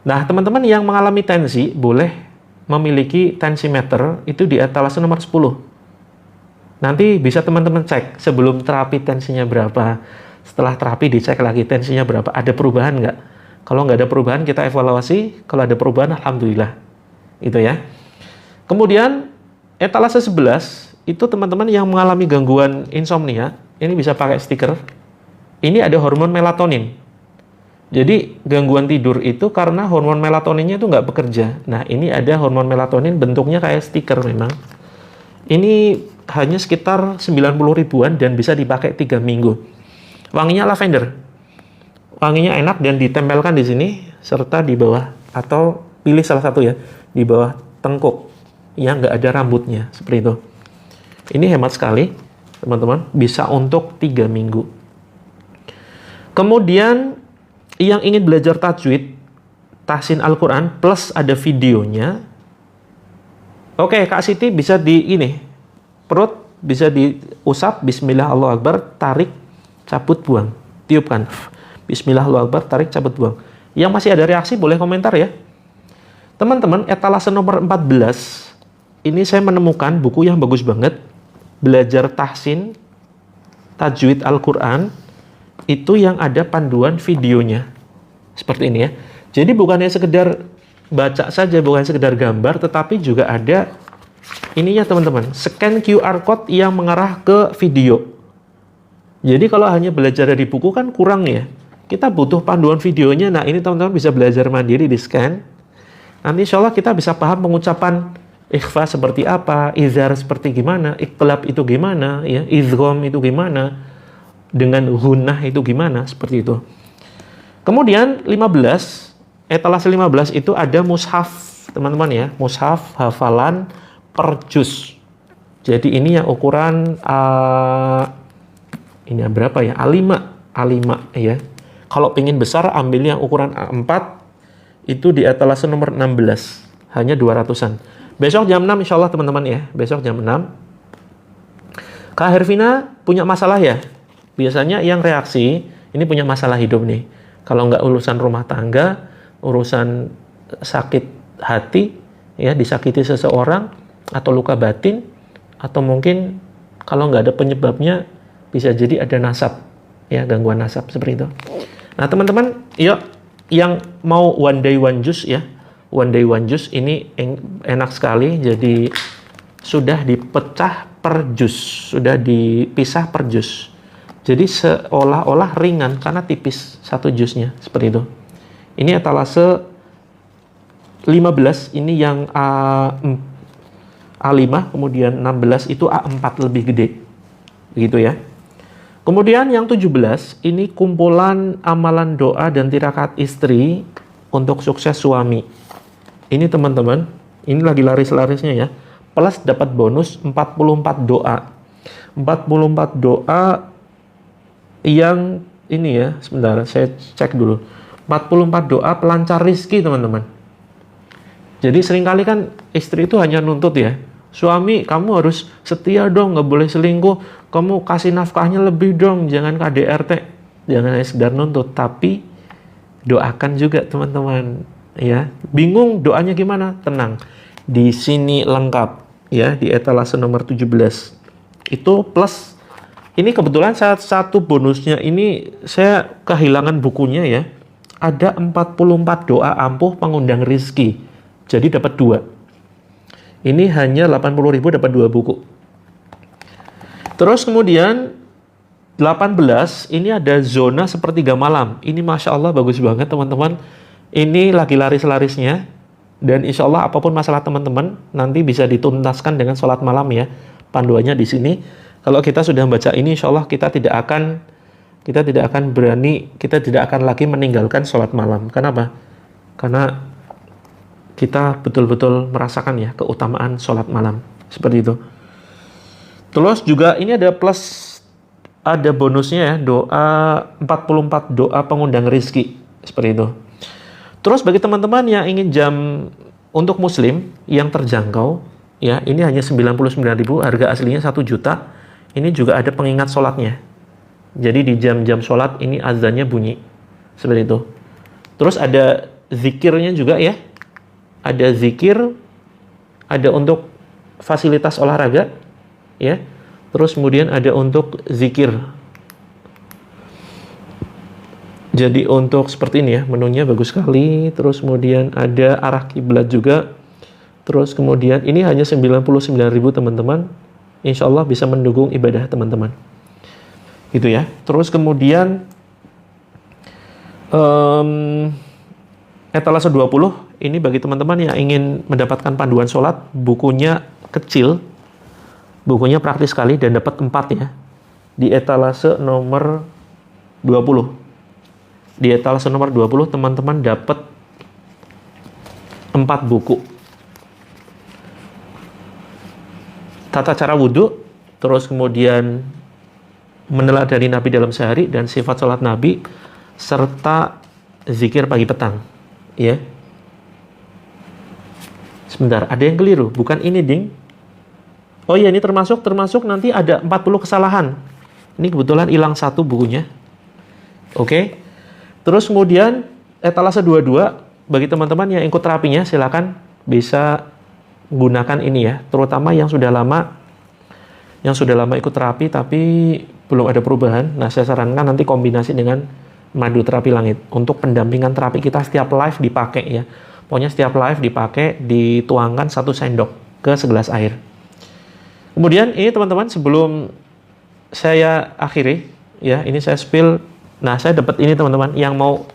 Nah, teman-teman yang mengalami tensi boleh memiliki tensimeter itu di etalase nomor 10. Nanti bisa teman-teman cek sebelum terapi tensinya berapa. Setelah terapi dicek lagi tensinya berapa. Ada perubahan nggak? Kalau nggak ada perubahan kita evaluasi. Kalau ada perubahan alhamdulillah. Itu ya. Kemudian etalase 11 itu teman-teman yang mengalami gangguan insomnia. Ini bisa pakai stiker. Ini ada hormon melatonin. Jadi gangguan tidur itu karena hormon melatoninnya itu nggak bekerja. Nah, ini ada hormon melatonin bentuknya kayak stiker memang. Ini hanya sekitar 90 ribuan dan bisa dipakai 3 minggu. Wanginya lavender. Wanginya enak dan ditempelkan di sini serta di bawah atau pilih salah satu ya, di bawah tengkuk yang nggak ada rambutnya seperti itu. Ini hemat sekali, teman-teman. Bisa untuk 3 minggu. Kemudian yang ingin belajar tajwid, tahsin Al-Quran plus ada videonya. Oke, Kak Siti bisa di ini. Perut bisa diusap, bismillah Allahu Akbar, tarik, cabut, buang. Tiupkan. Bismillah Allahu Akbar, tarik, cabut, buang. Yang masih ada reaksi boleh komentar ya. Teman-teman, etalase nomor 14, ini saya menemukan buku yang bagus banget. Belajar tahsin, tajwid Al-Quran, itu yang ada panduan videonya. Seperti ini ya. Jadi bukannya sekedar baca saja, bukan sekedar gambar, tetapi juga ada ininya teman-teman, scan QR code yang mengarah ke video. Jadi kalau hanya belajar dari buku kan kurang ya. Kita butuh panduan videonya. Nah ini teman-teman bisa belajar mandiri di scan. Nanti insya Allah kita bisa paham pengucapan ikhfa seperti apa, izhar seperti gimana, iqlab itu gimana, ya, idgham itu gimana, dengan gunnah itu gimana, seperti itu. Kemudian 15, etalase 15 itu ada mushaf, teman-teman ya, mushaf hafalan per juz. Jadi ini yang ukuran ini berapa ya? A5 ya. Kalau pengen besar ambil yang ukuran A4 itu di etalase nomor 16, hanya 200-an. Besok jam 6 insya Allah teman-teman ya, besok jam 6. Kak Hervina punya masalah ya? Biasanya yang reaksi ini punya masalah hidup nih. Kalau nggak urusan rumah tangga, urusan sakit hati, ya disakiti seseorang, atau luka batin, atau mungkin kalau nggak ada penyebabnya, bisa jadi ada nasab, ya gangguan nasab seperti itu. Nah teman-teman, yuk yang mau one day one juice ya, one day one juice ini enak sekali. Jadi sudah dipecah per jus, sudah dipisah per jus. Jadi seolah-olah ringan karena tipis satu jusnya, seperti itu. Ini etalase 15, ini yang A5, kemudian 16 itu A4 lebih gede. Begitu ya. Kemudian yang 17, ini kumpulan amalan doa dan tirakat istri untuk sukses suami. Ini teman-teman, ini lagi laris-larisnya ya. Plus dapat bonus 44 doa. 44 doa yang ini ya, sebentar saya cek dulu. 44 doa pelancar rizki teman-teman. Jadi seringkali kan istri itu hanya nuntut ya, suami kamu harus setia dong, nggak boleh selingkuh, kamu kasih nafkahnya lebih dong, jangan KDRT, jangan hanya sekedar nuntut, tapi doakan juga teman-teman ya. Bingung doanya gimana? Tenang, di sini lengkap ya, di etalase nomor 17 itu plus. Ini kebetulan satu bonusnya ini saya kehilangan bukunya ya. Ada 44 doa ampuh pengundang rizki. Jadi dapat 2. Ini hanya 80.000 dapat 2 buku. Terus kemudian 18 ini ada zona sepertiga malam. Ini Masya Allah bagus banget teman-teman. Ini lagi laris-larisnya. Dan insya Allah apapun masalah teman-teman nanti bisa dituntaskan dengan sholat malam ya. Panduannya di sini. Kalau kita sudah baca ini, insya Allah kita tidak akan lagi meninggalkan sholat malam. Kenapa? Karena kita betul-betul merasakan ya keutamaan sholat malam. Seperti itu. Terus juga ini ada plus, ada bonusnya ya, doa 44 doa pengundang rizki. Seperti itu. Terus bagi teman-teman yang ingin jam untuk muslim yang terjangkau, ya ini hanya 99.000, harga aslinya 1 juta. Ini juga ada pengingat sholatnya. Jadi di jam-jam sholat ini azannya bunyi. Seperti itu. Terus ada zikirnya juga ya. Ada zikir, ada untuk fasilitas olahraga, ya. Terus kemudian ada untuk zikir. Jadi untuk seperti ini ya, menunya bagus sekali. Terus kemudian ada arah kiblat juga. Terus kemudian ini hanya 99.000 teman-teman. Insya Allah bisa mendukung ibadah teman-teman. Gitu ya. Terus kemudian etalase 20 ini bagi teman-teman yang ingin mendapatkan panduan sholat, bukunya kecil, bukunya praktis sekali dan dapat 4 ya. Di etalase nomor 20. Di etalase nomor 20 teman-teman dapat 4 buku. Tata cara wudhu, terus kemudian meneladani Nabi dalam sehari dan sifat sholat Nabi, serta zikir pagi petang. Ya. Sebentar, ada yang keliru. Bukan ini, Ding. Oh iya, ini termasuk nanti ada 40 kesalahan. Ini kebetulan hilang 1 bukunya. Oke. Terus kemudian etalase 22 bagi teman-teman yang ikut terapinya silakan bisa gunakan ini ya, terutama yang sudah lama ikut terapi tapi belum ada perubahan. Nah, saya sarankan nanti kombinasi dengan Madu terapi langit. Untuk pendampingan terapi kita setiap live dipakai ya. Pokoknya setiap live dipakai, dituangkan 1 sendok ke segelas air. Kemudian ini teman-teman, sebelum saya akhiri ya, ini saya spill. Nah, saya dapat ini teman-teman, yang mau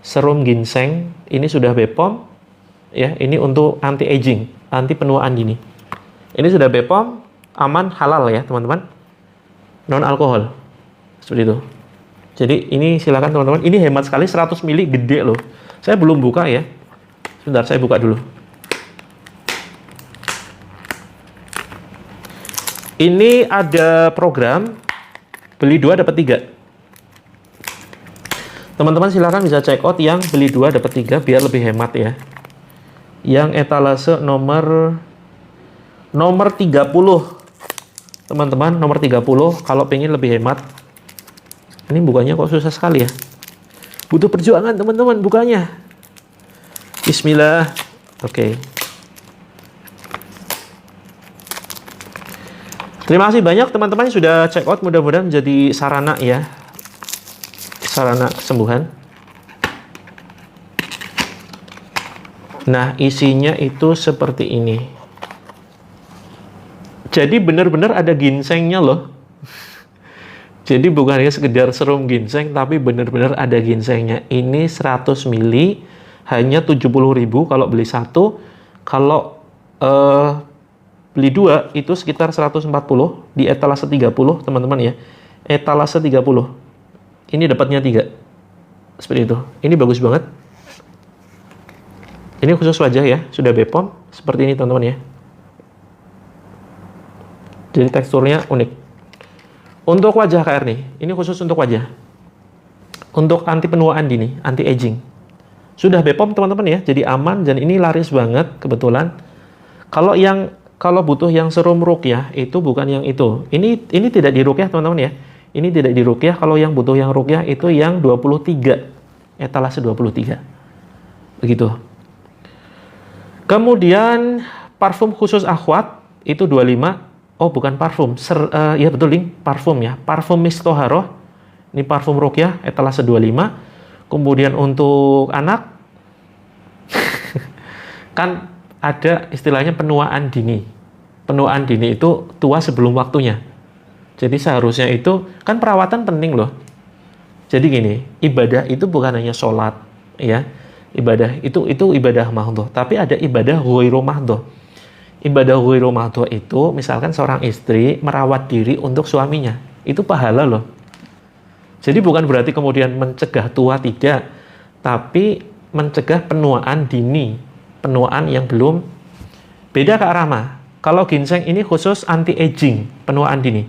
serum ginseng, ini sudah BPOM ya, ini untuk anti aging, anti penuaan dini. Ini sudah BPOM, aman, halal ya teman-teman, non alkohol, seperti itu. Jadi ini silakan teman-teman, ini hemat sekali, 100 ml gede loh. Saya belum buka ya, sebentar saya buka dulu. Ini ada program beli 2 dapat 3. Teman-teman silakan bisa check out yang beli 2 dapat 3 biar lebih hemat ya. Yang etalase nomor 30. Teman-teman, nomor 30 kalau pengen lebih hemat. Ini bukanya kok susah sekali ya. Butuh perjuangan teman-teman bukanya. Bismillah. Oke. Terima kasih banyak teman-teman yang sudah check out, mudah-mudahan menjadi sarana ya. Sarana kesembuhan. Nah, isinya itu seperti ini. Jadi benar-benar ada ginsengnya loh. Jadi bukan hanya sekedar serum ginseng, tapi benar-benar ada ginsengnya. Ini 100 ml hanya 70.000 kalau beli 1. Kalau beli 2 itu sekitar 140 di etalase 30 teman-teman ya. Etalase 30. Ini dapatnya 3. Seperti itu. Ini bagus banget. Ini khusus wajah ya, sudah BPOM seperti ini teman-teman ya. Jadi teksturnya unik. Untuk wajah KR nih, ini khusus untuk wajah. Untuk anti penuaan dini, anti aging. Sudah BPOM teman-teman ya, jadi aman dan ini laris banget kebetulan. Kalau butuh yang serum ruqyah itu bukan yang itu. Ini tidak diruqyah teman-teman ya. Ini tidak diruqyah. Kalau yang butuh yang ruqyah itu yang 23. Etalase 23. Begitu. Kemudian parfum khusus akhwat itu 25. Oh, bukan parfum. Ya betul nih, parfum ya. Parfum Mistoharoh. Ini parfum ruqyah etalase 25. Kemudian untuk anak kan ada istilahnya penuaan dini. Penuaan dini itu tua sebelum waktunya. Jadi seharusnya itu kan perawatan penting loh. Jadi gini, ibadah itu bukan hanya sholat ya. Ibadah itu ibadah mahdhah, tapi ada ibadah ghairu mahdhah. Ibadah ghairu mahdhah itu misalkan seorang istri merawat diri untuk suaminya. Itu pahala loh. Jadi bukan berarti kemudian mencegah tua, tidak, tapi mencegah penuaan dini, penuaan yang belum. Beda Kak Rama. Kalau ginseng ini khusus anti aging, penuaan dini.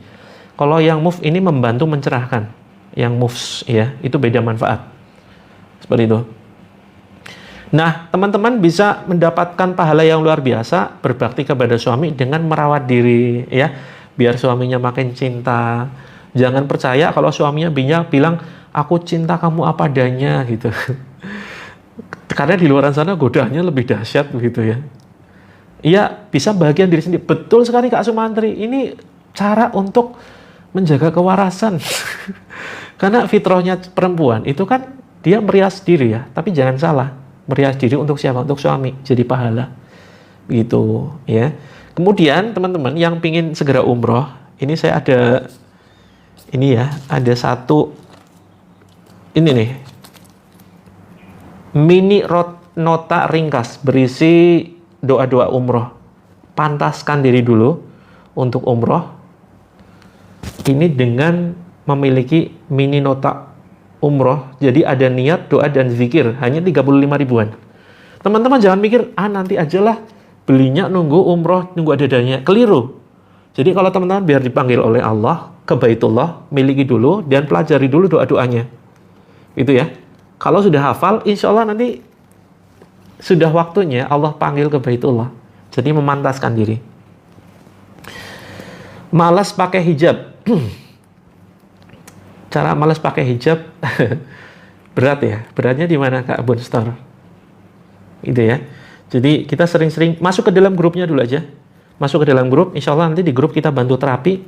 Kalau yang move ini membantu mencerahkan. Yang moves ya, itu beda manfaat. Seperti itu. Nah, teman-teman bisa mendapatkan pahala yang luar biasa berbakti kepada suami dengan merawat diri ya, biar suaminya makin cinta. Jangan percaya kalau suaminya bilang aku cinta kamu apa adanya gitu. Karena di luar sana godaannya lebih dahsyat begitu ya. Iya, bisa bagian diri sendiri. Betul sekali Kak Sumantri. Ini cara untuk menjaga kewarasan. Karena fitrahnya perempuan itu kan dia merias diri ya, tapi jangan salah, merias diri untuk siapa? Untuk suami, jadi pahala. Gitu ya. Kemudian teman-teman yang pingin segera umroh, ini saya ada ini ya, ada satu ini nih. Mini nota ringkas berisi doa-doa umroh. Pantaskan diri dulu untuk umroh. Ini dengan memiliki mini nota umroh, jadi ada niat, doa, dan zikir, hanya 35 ribuan. Teman-teman jangan mikir, nanti ajalah belinya nunggu umroh, nunggu ada dananya. Keliru. Jadi kalau teman-teman biar dipanggil oleh Allah ke Baitullah, miliki dulu dan pelajari dulu doa-doanya. Itu ya. Kalau sudah hafal, insya Allah nanti sudah waktunya Allah panggil ke Baitullah. Jadi memantaskan diri. Malas pakai hijab. Cara malas pakai hijab berat ya. Beratnya di mana Kak Bunstor? Gitu ya. Jadi kita sering-sering masuk ke dalam grupnya dulu aja. Masuk ke dalam grup, insya Allah nanti di grup kita bantu terapi.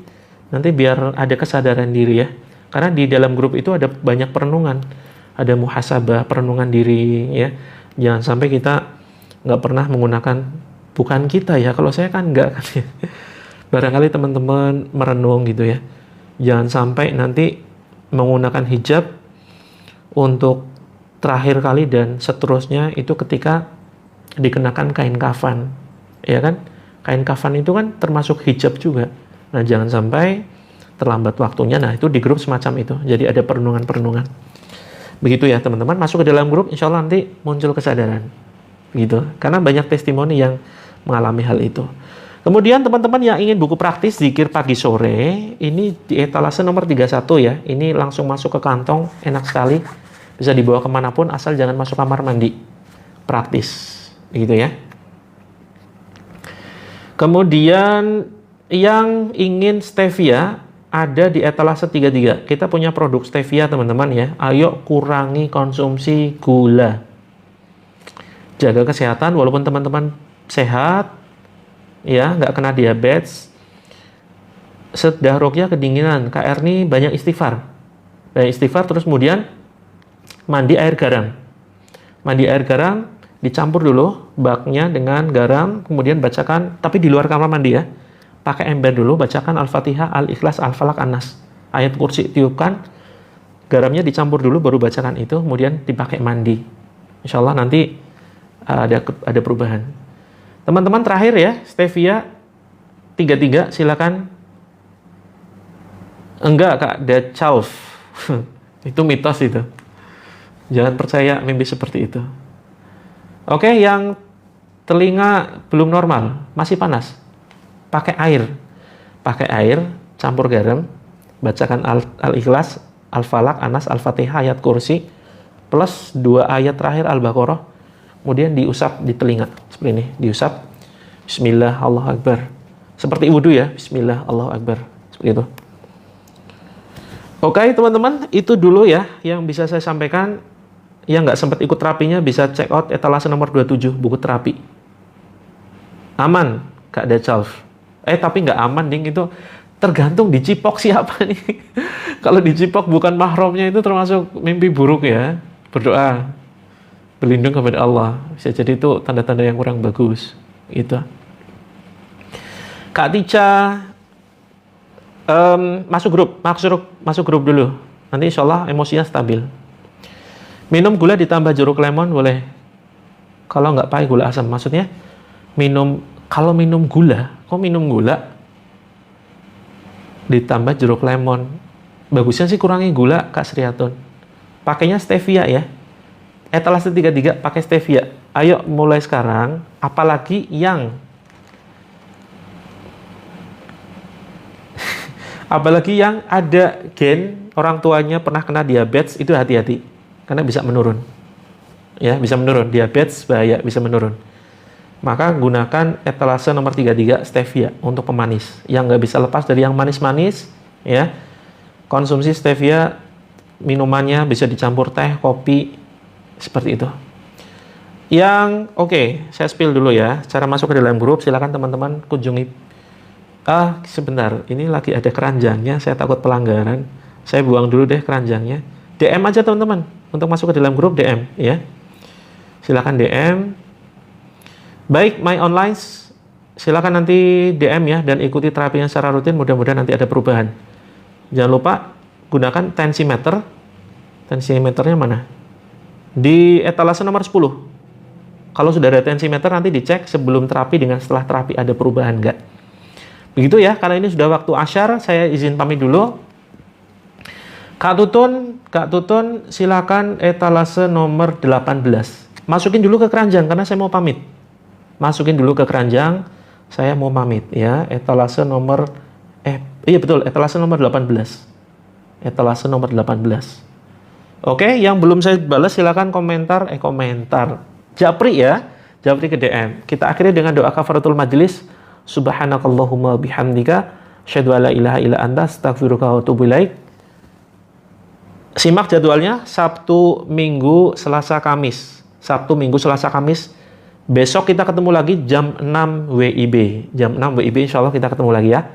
Nanti biar ada kesadaran diri ya. Karena di dalam grup itu ada banyak perenungan, ada muhasabah, perenungan diri, ya. Jangan sampai kita nggak pernah menggunakan, bukan kita ya, kalau saya kan nggak kan ya. Barangkali teman-teman merenung gitu ya. Jangan sampai nanti menggunakan hijab untuk terakhir kali dan seterusnya itu ketika dikenakan kain kafan, ya kan? Kain kafan itu kan termasuk hijab juga. Nah, jangan sampai terlambat waktunya. Nah, itu di grup semacam itu. Jadi ada perenungan-perenungan. Begitu ya teman-teman, masuk ke dalam grup, insya Allah nanti muncul kesadaran. Gitu. Karena banyak testimoni yang mengalami hal itu. Kemudian teman-teman yang ingin buku praktis zikir pagi sore, ini di etalase nomor 31 ya. Ini langsung masuk ke kantong, enak sekali. Bisa dibawa kemanapun, asal jangan masuk kamar mandi. Praktis, gitu ya. Kemudian yang ingin stevia, ada di etalase 33. Kita punya produk stevia teman-teman ya. Ayo kurangi konsumsi gula. Jaga kesehatan walaupun teman-teman sehat, ya, nggak kena diabetes. Sedah ruqyah kedinginan, KR ini banyak istighfar. Banyak istighfar, terus kemudian mandi air garam. Mandi air garam, dicampur dulu baknya dengan garam, kemudian bacakan, tapi di luar kamar mandi ya. Pakai ember dulu, bacakan Al-Fatihah, Al-Ikhlas, Al-Falaq, An-Nas. Ayat kursi tiupkan, garamnya dicampur dulu, baru bacakan itu, kemudian dipakai mandi. Insya Allah nanti ada perubahan. Teman-teman terakhir ya, stevia 33, silakan. Enggak Kak, Dechalf. Itu mitos itu. Jangan percaya mimpi seperti itu. Oke, yang telinga belum normal, masih panas. Pakai air, campur garam, bacakan Al-Ikhlas, Al-Falaq, An-Nas, Al-Fatihah, ayat kursi, plus 2 ayat terakhir Al-Baqarah, kemudian diusap di telinga, seperti ini, diusap, Bismillah, Allahu Akbar. Seperti wudu ya, Bismillah, Allahu Akbar, seperti itu. Oke teman-teman, itu dulu ya yang bisa saya sampaikan. Yang nggak sempat ikut terapinya bisa check out etalase nomor 27, buku terapi. Aman, Kak Dechalf. Tapi nggak aman, ding, itu tergantung dicipok siapa nih. Kalau dicipok bukan mahramnya itu termasuk mimpi buruk ya. Berdoa, berlindung kepada Allah. Bisa jadi itu tanda-tanda yang kurang bagus. Itu. Kak Tica, masuk grup dulu. Nanti insya Allah emosinya stabil. Minum gula ditambah jeruk lemon boleh. Kalau nggak pakai gula asam, maksudnya kalau minum gula, kok minum gula ditambah jeruk lemon. Bagusnya sih kurangi gula, Kak Sriatun. Pakainya stevia ya. Etalase 33 pakai stevia. Ayo mulai sekarang, apalagi yang ada gen orang tuanya pernah kena diabetes, itu hati-hati karena bisa menurun. Ya, bisa menurun. Diabetes bahaya, bisa menurun. Maka gunakan etalase nomor 33 stevia untuk pemanis. Yang nggak bisa lepas dari yang manis-manis, ya. Konsumsi stevia, minumannya bisa dicampur teh, kopi, seperti itu. Saya spill dulu ya. Cara masuk ke dalam grup, silakan teman-teman kunjungi. Sebentar, ini lagi ada keranjangnya, saya takut pelanggaran. Saya buang dulu deh keranjangnya. DM aja teman-teman, untuk masuk ke dalam grup DM, ya. Silakan DM. Baik, My Online, silakan nanti DM ya, dan ikuti terapinya secara rutin, mudah-mudahan nanti ada perubahan. Jangan lupa gunakan tensimeter. Tensimeternya mana? Di etalase nomor 10. Kalau sudah ada tensimeter, nanti dicek sebelum terapi dengan setelah terapi ada perubahan enggak. Begitu ya, karena ini sudah waktu asyar, saya izin pamit dulu. Kak Tutun, silakan etalase nomor 18. Masukin dulu ke keranjang, karena saya mau pamit. Masukin dulu ke keranjang, saya mau pamit ya. Etalase nomor etalase nomor 18. Etalase nomor 18. Oke, yang belum saya balas silakan komentar. Japri ya. Japri ke DM. Kita akhiri dengan doa kafaratul majlis. Subhanakallahumma bihamdika asyhadu an la ilaha illa anta astaghfiruka wa atubu ilaik. Simak jadwalnya Sabtu, Minggu, Selasa, Kamis. Sabtu, Minggu, Selasa, Kamis. Besok kita ketemu lagi jam 6 WIB. Jam 6 WIB insyaallah kita ketemu lagi ya.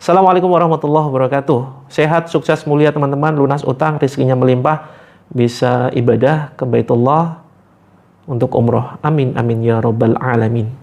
Assalamualaikum warahmatullahi wabarakatuh. Sehat, sukses, mulia teman-teman, lunas utang, rezekinya melimpah, bisa ibadah ke Baitullah untuk umroh. Amin, amin ya rabbal alamin.